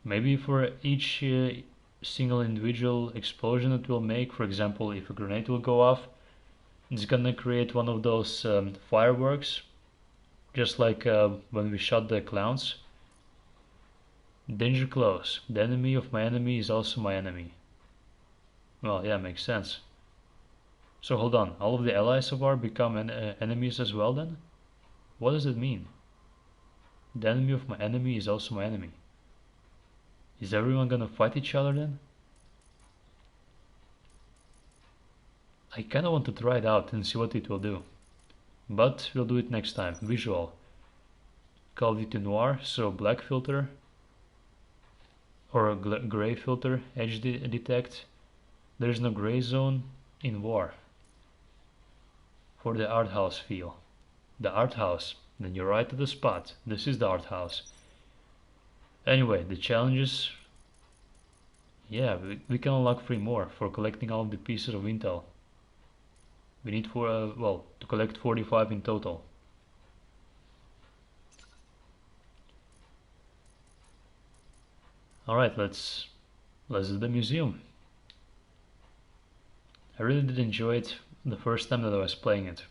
Maybe for each single individual explosion it will make. For example, if a grenade will go off, it's gonna create one of those fireworks, just like when we shot the clowns. Danger close. The enemy of my enemy is also my enemy. Well, yeah, makes sense. So hold on, all of the allies of ours become enemies as well then? What does it mean? The enemy of my enemy is also my enemy. Is everyone gonna fight each other then? I kinda want to try it out and see what it will do. But we'll do it next time. Visual. Call of Duty Noir, so black filter. Or a gray filter, edge detect. There is no gray zone in War. For the art house feel. The art house. Then you're right at the spot. This is the art house. Anyway, the challenges. Yeah, we can unlock 3 more for collecting all of the pieces of intel. We need to collect 45 in total. Alright, let's do the museum. I really did enjoy it the first time that I was playing it.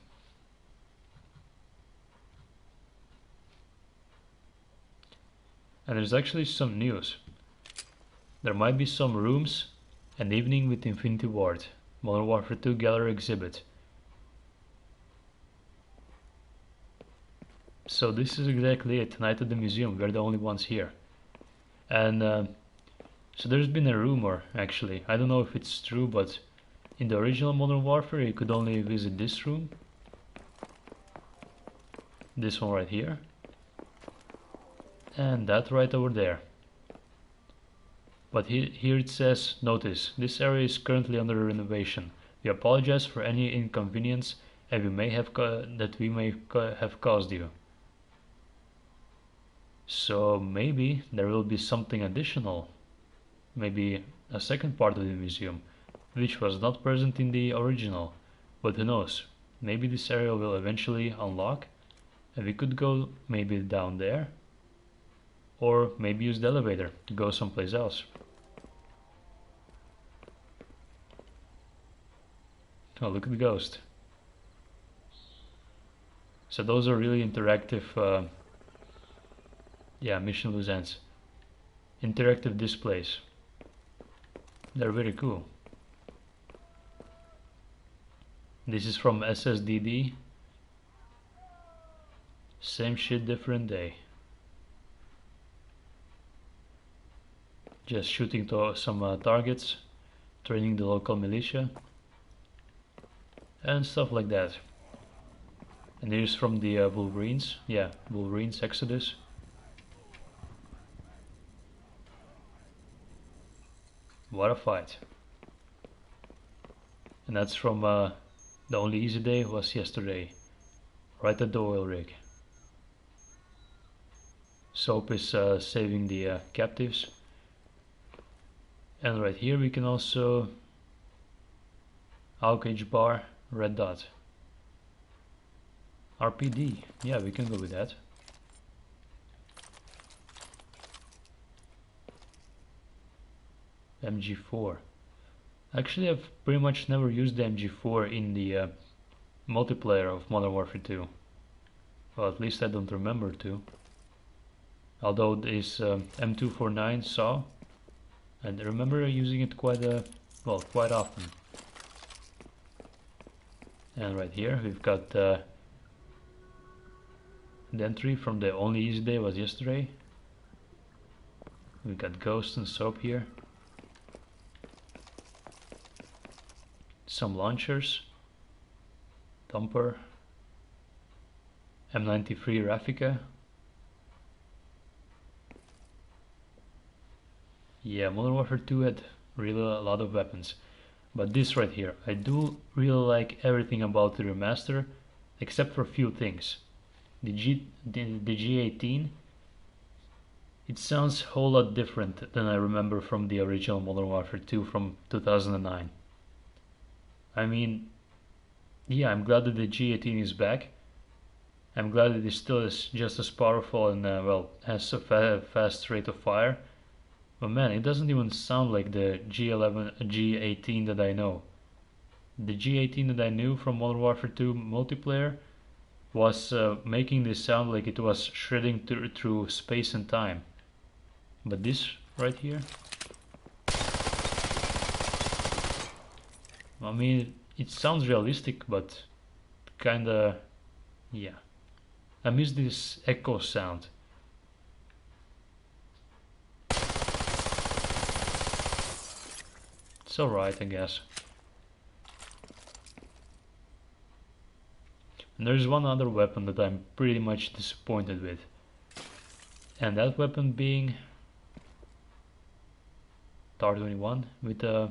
And there's actually some news. There might be some rooms, an evening with Infinity Ward, Modern Warfare 2 gallery exhibit. So this is exactly it, Night at the Museum, we're the only ones here. And so there's been a rumor, actually, I don't know if it's true, but in the original Modern Warfare you could only visit this room. This one right here. And that right over there. But here it says, notice, this area is currently under renovation. We apologize for any inconvenience that we may have caused you. So maybe there will be something additional. Maybe a second part of the museum, which was not present in the original. But who knows? Maybe this area will eventually unlock and we could go maybe down there. Or maybe use the elevator to go someplace else. Oh, look at the ghost. So those are really interactive, mission loose ends. Interactive displays. They're very cool. This is from SSDD. Same shit, different day. Just shooting to some targets, training the local militia, and stuff like that. And here's from the Wolverines. Yeah, Wolverines Exodus. What a fight. And that's from The Only Easy Day Was Yesterday. Right at the oil rig. Soap is saving the captives. And right here we can also Alkage bar, red dot. RPD, yeah, we can go with that. MG4. Actually, I've pretty much never used the MG4 in the multiplayer of Modern Warfare 2. Well, at least I don't remember to. Although this M249 saw. And I remember using it quite often. And right here we've got the entry from The Only Easy Day Was Yesterday. We've got Ghost and Soap here. Some launchers. Thumper. M93 Raffica. Yeah, Modern Warfare 2 had really a lot of weapons. But this right here, I do really like everything about the remaster, except for a few things. The G18, it sounds a whole lot different than I remember from the original Modern Warfare 2 from 2009. I mean, yeah, I'm glad that the G18 is back. I'm glad that it still is just as powerful and has a fast rate of fire. But man, it doesn't even sound like the G18 that I know. The G18 that I knew from Modern Warfare 2 multiplayer was making this sound like it was shredding through space and time. But this right here, I mean, it sounds realistic, but kinda, yeah. I miss this echo sound. It's alright, I guess. And there's one other weapon that I'm pretty much disappointed with. And that weapon being TAR-21 with a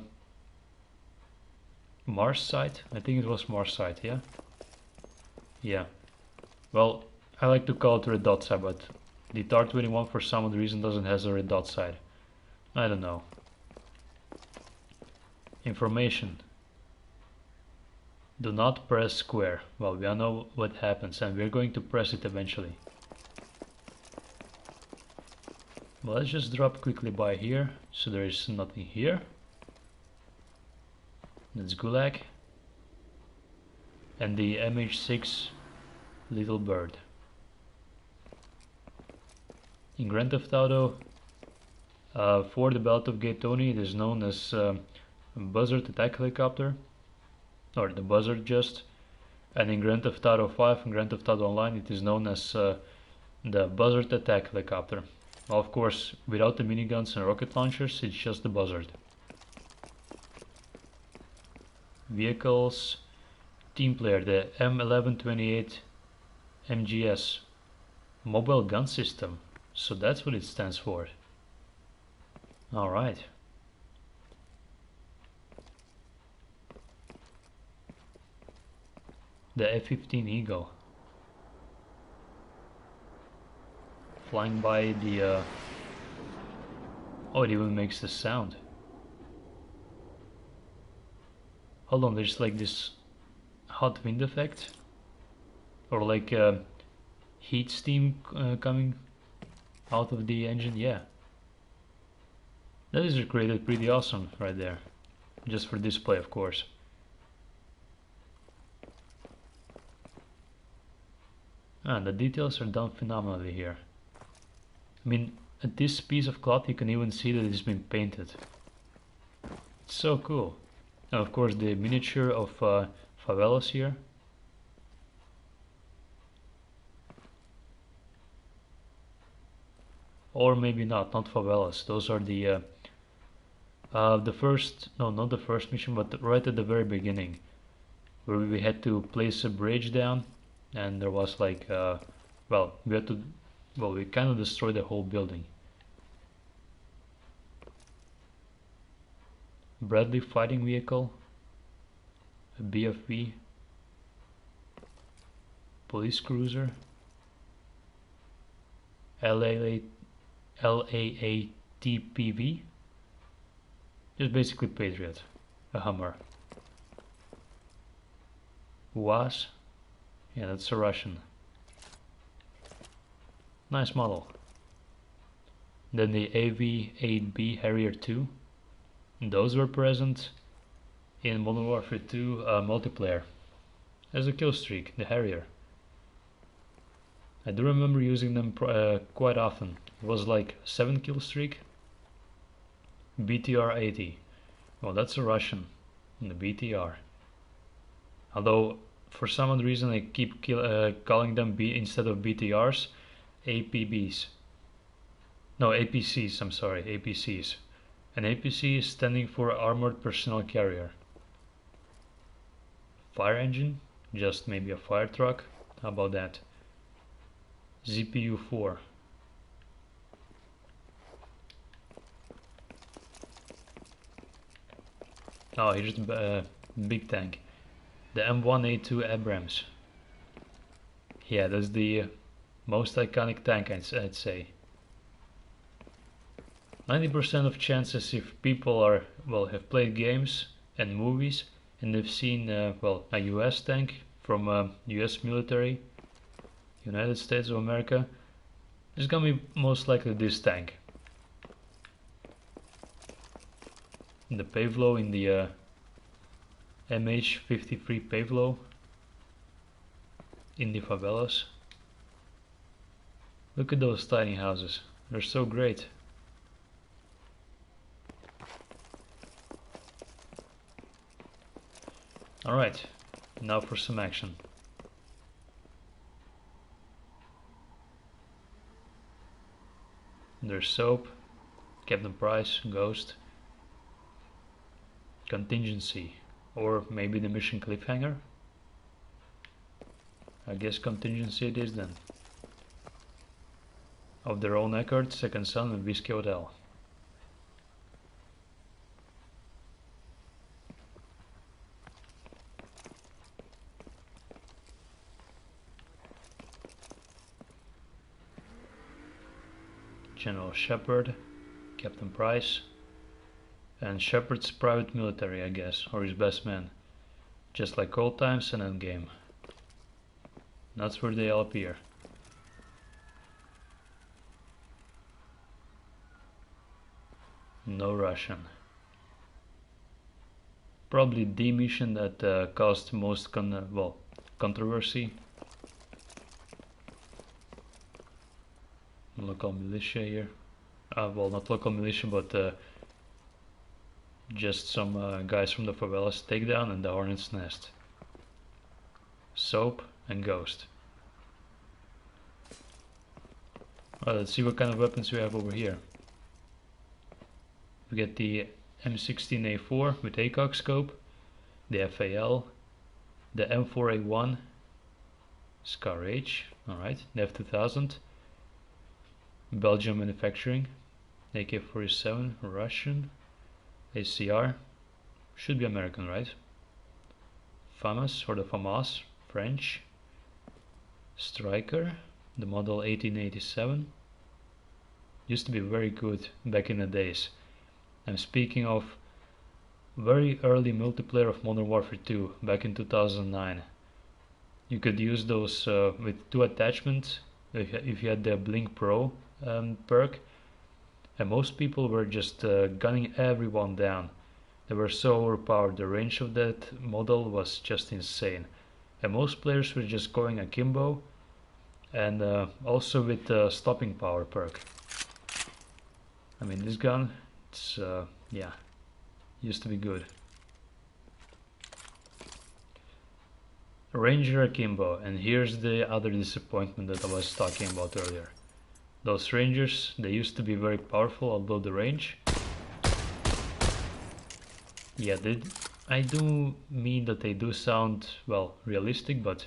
Mars sight. I think it was Mars sight, yeah? Yeah. Well, I like to call it red dot sight, but the TAR-21 for some odd reason doesn't have a red dot sight. I don't know. Information. Do not press square. Well, we all know what happens and we're going to press it eventually. Well, let's just drop quickly by here, so there is nothing here. That's Gulag. And the MH6 Little Bird. In Grand Theft Auto, for the Battle of Gay Tony, it is known as Buzzard Attack Helicopter, or the Buzzard just. And in Grand Theft Auto 5 and Grand Theft Auto Online, it is known as the Buzzard Attack Helicopter. Well, of course, without the miniguns and rocket launchers, it's just the Buzzard. Vehicles, team player, the M1128 MGS, Mobile Gun System, so that's what it stands for. Alright. The F-15 Eagle. Flying by the... Oh, it even makes the sound. Hold on, there's like this hot wind effect. Or like heat steam coming out of the engine, yeah. That is created pretty awesome right there. Just for display, of course. And the details are done phenomenally here. I mean, at this piece of cloth you can even see that it's been painted. It's so cool. And of course the miniature of favelas here. Or maybe not favelas. Those are the first, no, not the first mission, but right at the very beginning, where we had to place a bridge down, and there was like, well, we kind of destroyed the whole building. Bradley fighting vehicle, a BFV, police cruiser, LAATPV, just basically Patriot, a Hummer. UAZ, yeah, that's a Russian. Nice model. Then the AV-8B Harrier 2. Those were present in Modern Warfare 2 multiplayer as a kill streak, the Harrier. I do remember using them quite often. It was like 7 kill streak. BTR 80. Well, that's a Russian in the BTR. Although for some odd reason I keep calling them instead of BTRs, APBs. No, APCs, I'm sorry, APCs. An APC is standing for Armored Personnel Carrier. Fire engine, just maybe a fire truck. How about that? ZPU 4. Oh, here's the big tank. The M1A2 Abrams. Yeah, that's the most iconic tank, I'd say. 90% of chances if people are, well, have played games and movies and they've seen, well, a US tank from US military, United States of America, it's gonna be most likely this tank. the Pavlo in the MH53 Pavlo in the favelas. Look at those tiny houses, they're so great. Alright, now for some action. There's Soap, Captain Price, Ghost, Contingency, or maybe the mission cliffhanger? I guess Contingency it is then. Of their own accord, Second Son and Whiskey Hotel. General Shepard, Captain Price, and Shepard's private military, I guess, or his best man, just like old times and Endgame. That's where they all appear. No Russian. Probably the mission that caused most controversy. Local militia here. Well, not local militia, but just some guys from the favelas takedown and the Hornet's Nest. Soap and Ghost. Well, let's see what kind of weapons we have over here. We get the M16A4 with ACOG scope, the FAL, the M4A1, Scar H, alright, the F2000, Belgium manufacturing, AK-47, Russian, ACR, should be American, right? FAMAS or the FAMAS, French, Striker, the model 1887, used to be very good back in the days. I'm speaking of very early multiplayer of Modern Warfare 2 back in 2009. You could use those with 2 attachments if you had the Blink Pro perk, and most people were just gunning everyone down. They were so overpowered, the range of that model was just insane, and most players were just going akimbo, and also with the stopping power perk. I mean, this gun, it's yeah, used to be good. Ranger akimbo, and here's the other disappointment that I was talking about earlier. Those Rangers, they used to be very powerful, although the range, yeah, I do mean that they do sound, well, realistic, but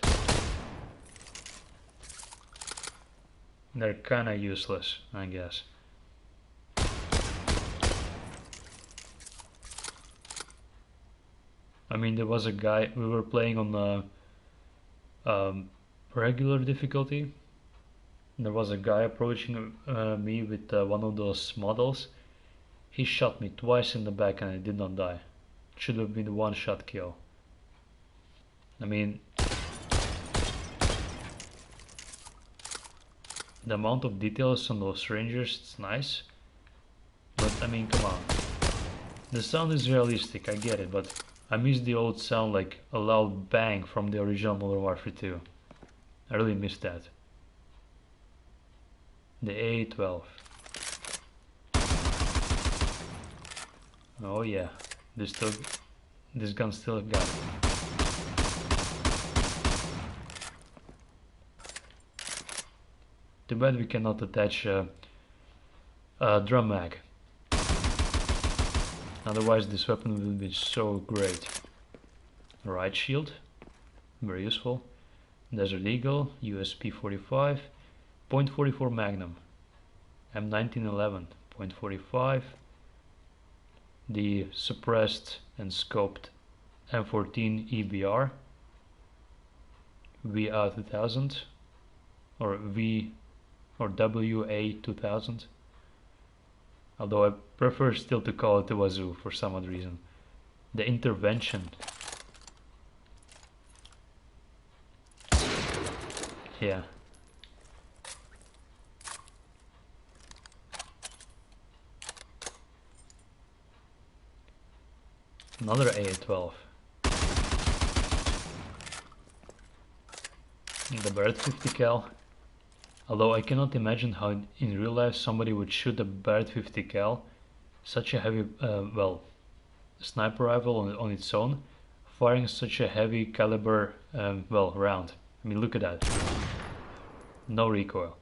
they're kinda useless, I guess. I mean, there was a guy, we were playing on the regular difficulty. There was a guy approaching me with one of those models. He shot me twice in the back and I did not die. It should have been a one-shot kill. I mean, the amount of details on those Rangers, it's nice. But I mean, come on. The sound is realistic, I get it, but I miss the old sound, like a loud bang from the original Modern Warfare 2. I really miss that. The A12. Oh yeah, this gun still got it. Too bad we cannot attach a drum mag. Otherwise this weapon will be so great. Right shield, very useful. Desert Eagle, USP 45, .44 Magnum, M1911, .45. The suppressed and scoped M14 EBR, VA2000, or WA2000. Although I prefer still to call it the Wazoo for some odd reason. The Intervention. Yeah. Another AA-12. The Barrett 50 cal. Although I cannot imagine how in real life somebody would shoot a Barrett 50 cal, such a heavy, well, sniper rifle on its own, firing such a heavy caliber, well, round. I mean, look at that. No recoil.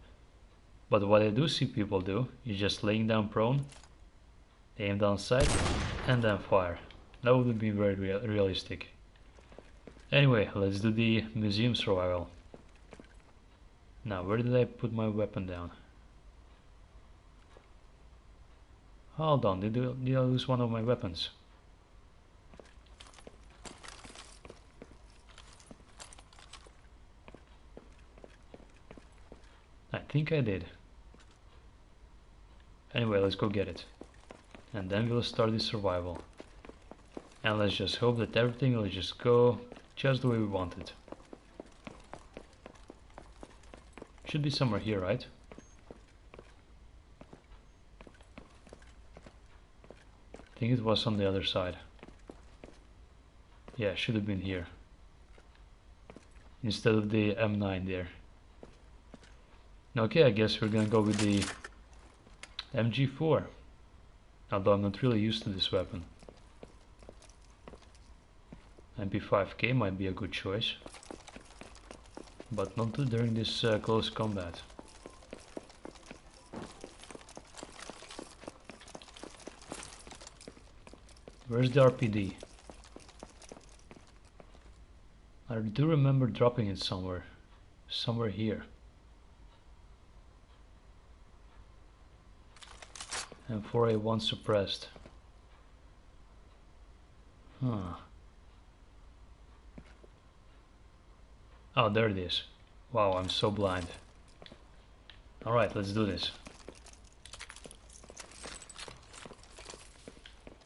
But what I do see people do is just laying down prone, aim down sight, and then fire. That would be very realistic. Anyway, let's do the museum survival. Now, where did I put my weapon down? Hold on, did I lose one of my weapons? I think I did. Anyway, let's go get it. And then we'll start the survival. And let's just hope that everything will just go just the way we want it. Should be somewhere here, right? I think it was on the other side. Yeah, should have been here. Instead of the M9 there. Okay, I guess we're gonna go with the MG4. Although I'm not really used to this weapon. MP5K might be a good choice. But not during this close combat. Where's the RPD? I do remember dropping it somewhere. Somewhere here. And 4A1 suppressed. Huh. Oh, there it is. Wow, I'm so blind. Alright, let's do this.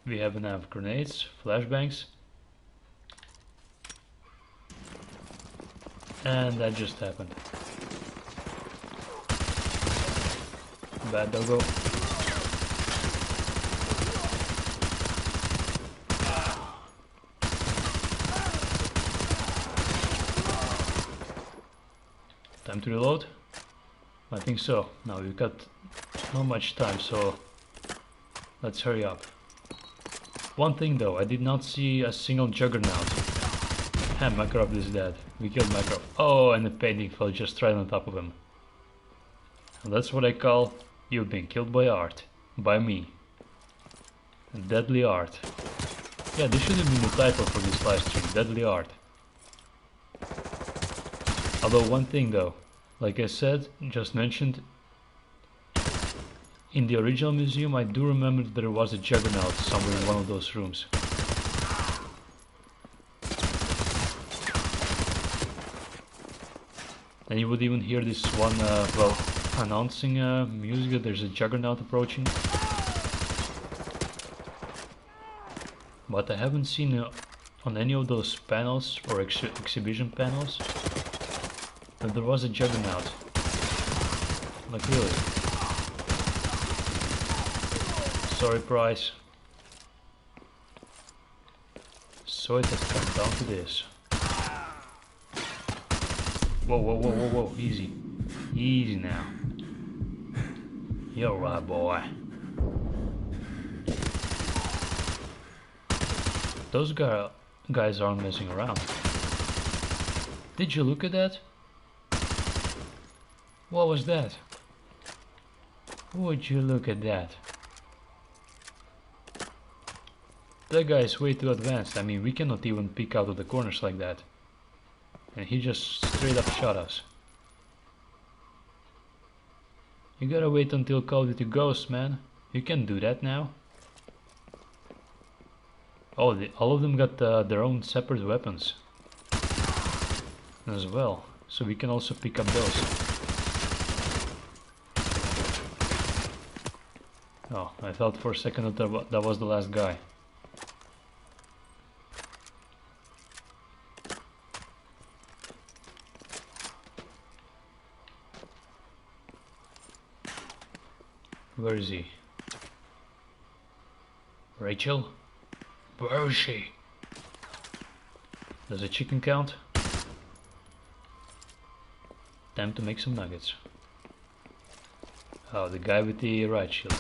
We have enough grenades, flashbangs. And that just happened. Bad doggo. Time to reload? I think so. Now we've got not much time, so let's hurry up. One thing though, I did not see a single juggernaut. And Makarov is dead. We killed Makarov. Oh, and the painting fell just right on top of him. And that's what I call you've been killed by art. By me. Deadly art. Yeah, this should have been the title for this live stream. Deadly art. Although one thing though, like I said, just mentioned, in the original museum I do remember there was a juggernaut somewhere in one of those rooms. And you would even hear this one, well, announcing music that there's a juggernaut approaching. But I haven't seen on any of those panels or exhibition panels that there was a juggernaut. Like really. Sorry, Price. So it has come down to this. Whoa, whoa, whoa, whoa, whoa, easy. Easy now. You're right, boy. Those guys aren't messing around. Did you look at that? What was that? Would you look at that? That guy is way too advanced. I mean, we cannot even peek out of the corners like that. And he just straight up shot us. You gotta wait until Call of Duty Ghosts, man. You can do that now. Oh, all of them got their own separate weapons as well, so we can also pick up those. Oh, I thought for a second that that was the last guy. Where is he? Rachel? Where is she? Does a chicken count? Time to make some nuggets. Oh, the guy with the riot shield.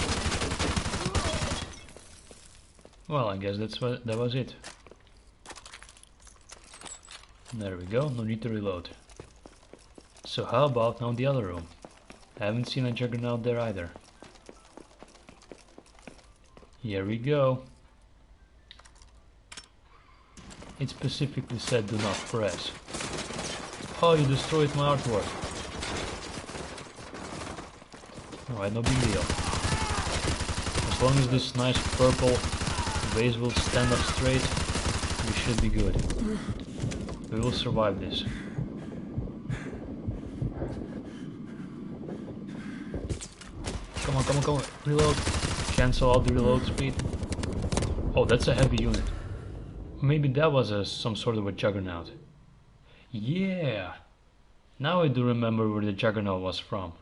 Well, I guess that was it. There we go, no need to reload. So how about now the other room? I haven't seen a juggernaut there either. Here we go. It specifically said do not press. Oh, you destroyed my artwork. Alright, no big deal. As long as this nice purple vase will stand up straight, we should be good. We will survive this. Come on, come on, come on. Reload. Cancel out the reload speed. Oh, that's a heavy unit. Maybe that was some sort of a juggernaut. Yeah. Now I do remember where the juggernaut was from.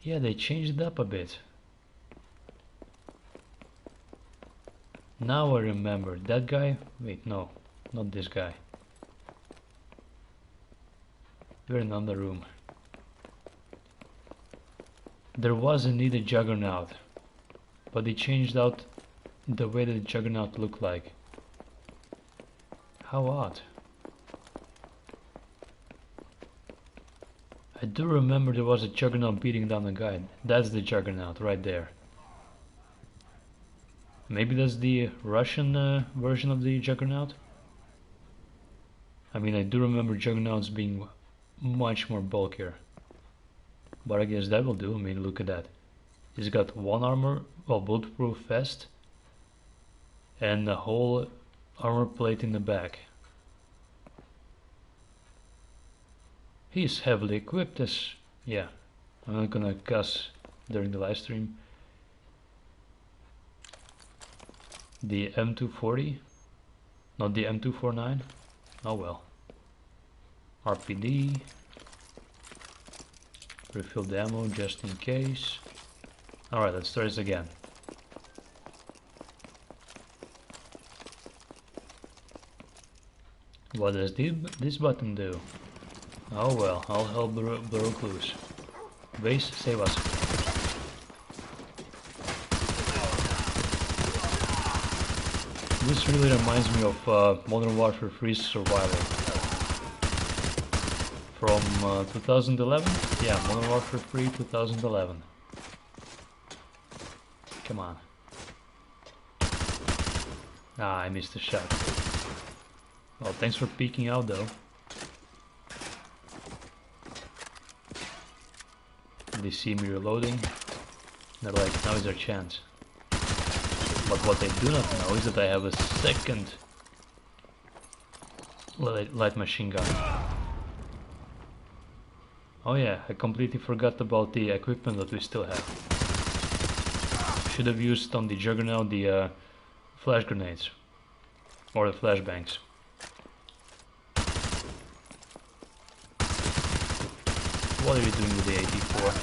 Yeah, they changed it up a bit. Now I remember. That guy? Wait, no. Not this guy. We're in another room. There was indeed a juggernaut, but they changed out the way that the juggernaut looked like. How odd. I do remember there was a juggernaut beating down a guy. That's the juggernaut right there. Maybe that's the Russian version of the juggernaut? I mean, I do remember juggernauts being much more bulkier. But I guess that will do. I mean, look at that. He's got one armor, well, bulletproof vest, and a whole armor plate in the back. He's heavily equipped as... yeah, I'm not gonna cuss during the live stream. The M240, not the M249. Oh well. RPD. Refill the ammo just in case. Alright, let's try this again. What does this button do? Oh well, I'll help the rogue loose. Base, save us. This really reminds me of Modern Warfare 3's Survival. From 2011? Yeah, Modern Warfare 3 2011. Come on. Ah, I missed the shot. Well, thanks for peeking out though. They see me reloading. They're like, now is our chance. But what they do not know is that I have a second light machine gun. Oh yeah, I completely forgot about the equipment that we still have. Should have used on the Juggernaut the flash grenades. Or the flashbangs. What are you doing with the 84?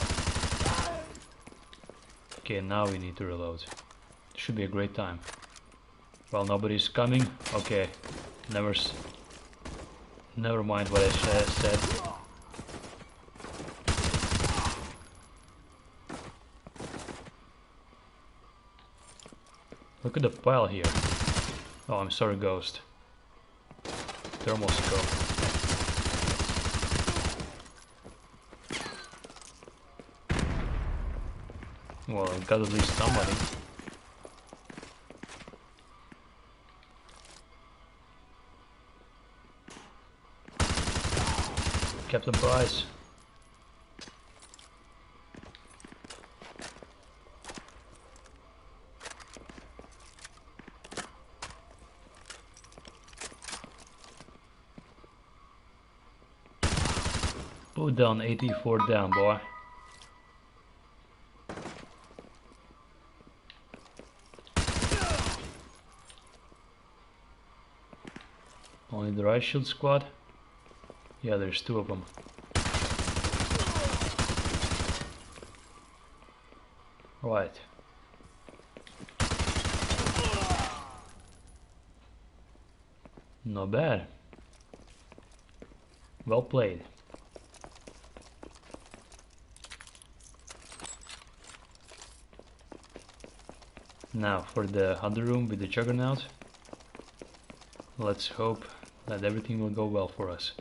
Okay, now we need to reload. Should be a great time. Well, nobody's coming. Okay, never mind what I said. Look at the pile here. Oh, I'm sorry, Ghost. Thermal scope. Well, I got at least somebody. Captain Price. Put down 84 down, boy. Only the riot shield squad? Yeah, there's two of them. Right. Not bad. Well played. Now for the other room with the Juggernaut. Let's hope that everything will go well for us.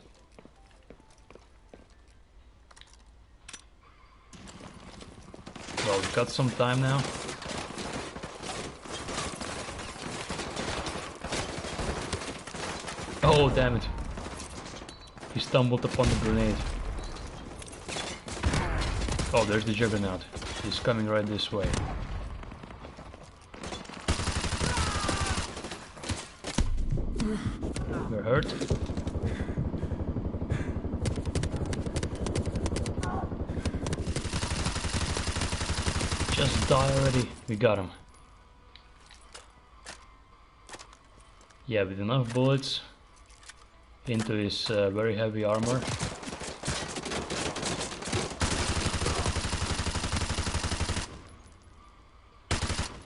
Well, we've got some time now. Oh, damn it. He stumbled upon the grenade. Oh, there's the Juggernaut. He's coming right this way. You're hurt? Just die already. We got him. Yeah, with enough bullets into his very heavy armor.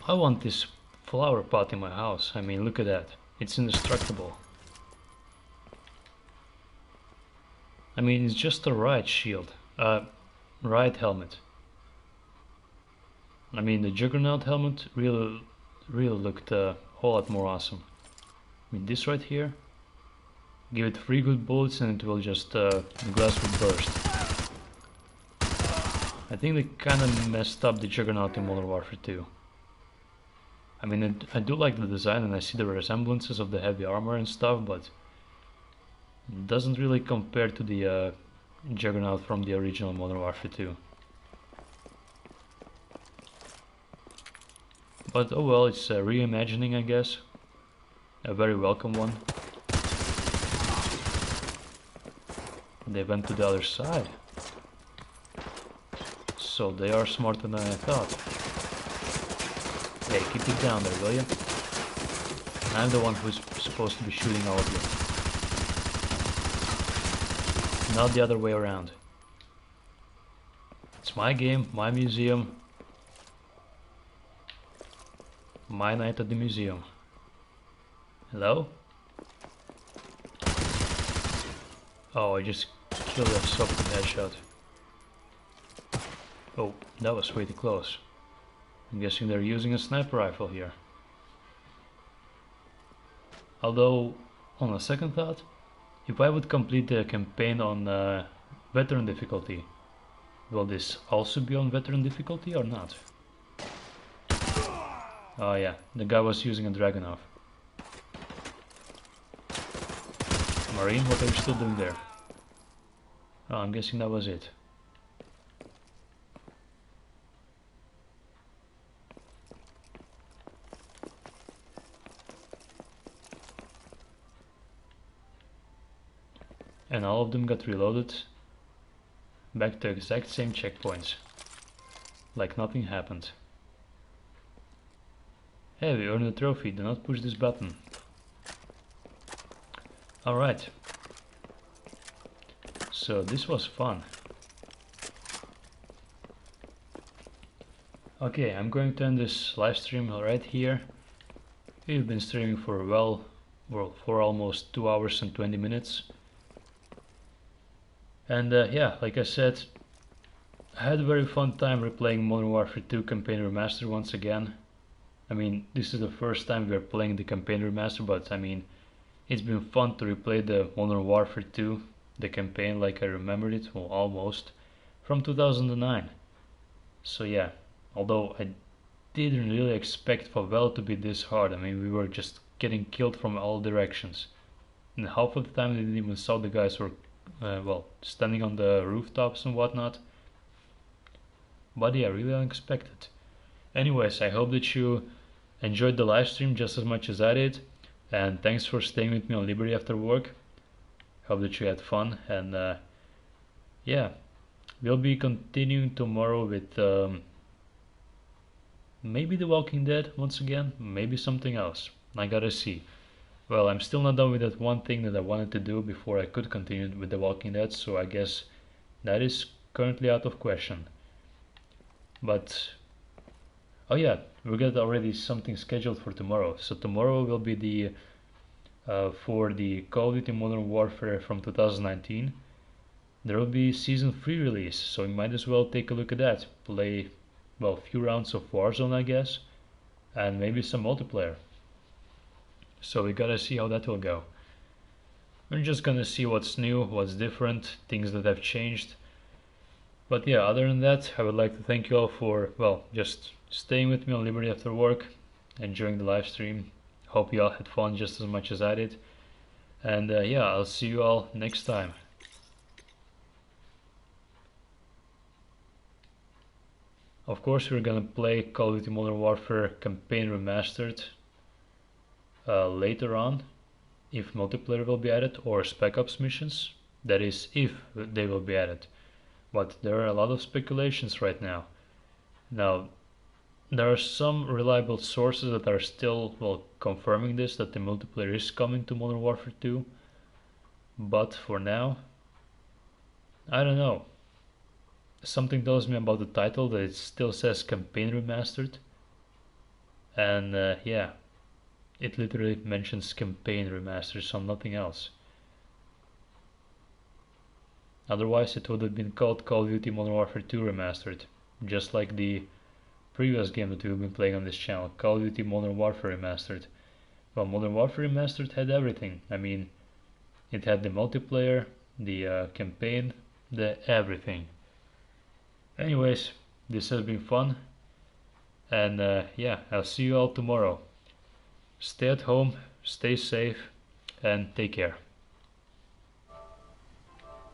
I want this flower pot in my house. I mean, look at that. It's indestructible. I mean, it's just a riot shield. Riot helmet. I mean, the Juggernaut helmet really looked a whole lot more awesome. I mean, this right here. Give it 3 good bullets and it will just, the glass will burst. I think they kinda messed up the Juggernaut in Modern Warfare 2. I mean, I do like the design and I see the resemblances of the heavy armor and stuff, but it doesn't really compare to the Juggernaut from the original Modern Warfare 2. But oh well, it's a reimagining, I guess. A very welcome one. They went to the other side. So they are smarter than I thought. Hey, keep it down there, will you? I'm the one who's supposed to be shooting all of you. Not the other way around. It's my game, my museum. My night at the museum. Hello? Oh, I just killed a soft headshot. Oh, that was way too close. I'm guessing they're using a sniper rifle here. Although, on a second thought, if I would complete the campaign on veteran difficulty, will this also be on veteran difficulty or not? Oh yeah, the guy was using a Dragunov. Marine, what are you still doing there? Oh, I'm guessing that was it. And all of them got reloaded back to exact same checkpoints. Like nothing happened. Hey, we earned a trophy, do not push this button. Alright. So this was fun. Okay, I'm going to end this live stream right here. We've been streaming for for almost 2 hours and 20 minutes. And yeah, like I said, I had a very fun time replaying Modern Warfare 2 Campaign Remastered once again. I mean, this is the first time we're playing the Campaign Remastered, but I mean, it's been fun to replay the Modern Warfare 2, the campaign like I remembered it, well almost, from 2009. So yeah, although I didn't really expect Favel to be this hard. I mean, we were just getting killed from all directions. And half of the time I didn't even saw the guys were, well, standing on the rooftops and whatnot. But yeah, really unexpected. Anyways, I hope that you enjoyed the live stream just as much as I did. And thanks for staying with me on Liberty After Work. Hope that you had fun. And yeah, we'll be continuing tomorrow with maybe The Walking Dead once again. Maybe something else. I gotta see. Well, I'm still not done with that one thing that I wanted to do before I could continue with The Walking Dead. So I guess that is currently out of question. But oh yeah, we got already something scheduled for tomorrow. So tomorrow will be the for the Call of Duty Modern Warfare from 2019. There will be Season 3 release, so you might as well take a look at that. Play, well, a few rounds of Warzone, I guess, and maybe some multiplayer. So we gotta see how that will go. We're just gonna see what's new, what's different, things that have changed. But yeah, other than that, I would like to thank you all for, well, just staying with me on Liberty After Work, enjoying the live stream. Hope you all had fun just as much as I did. And yeah, I'll see you all next time. Of course, we're gonna play Call of Duty Modern Warfare Campaign Remastered later on, if multiplayer will be added, or Spec Ops missions. That is, if they will be added. But there are a lot of speculations right now. Now, there are some reliable sources that are still, well, confirming this, that the multiplayer is coming to Modern Warfare 2. But for now, I don't know. Something tells me about the title that it still says Campaign Remastered. And yeah, it literally mentions Campaign Remastered, so nothing else. Otherwise it would have been called Call of Duty Modern Warfare 2 Remastered, just like the previous game that we've been playing on this channel, Call of Duty Modern Warfare Remastered. Well, Modern Warfare Remastered had everything. I mean, it had the multiplayer, the campaign, the everything. Anyways, this has been fun, and yeah, I'll see you all tomorrow. Stay at home, stay safe, and take care.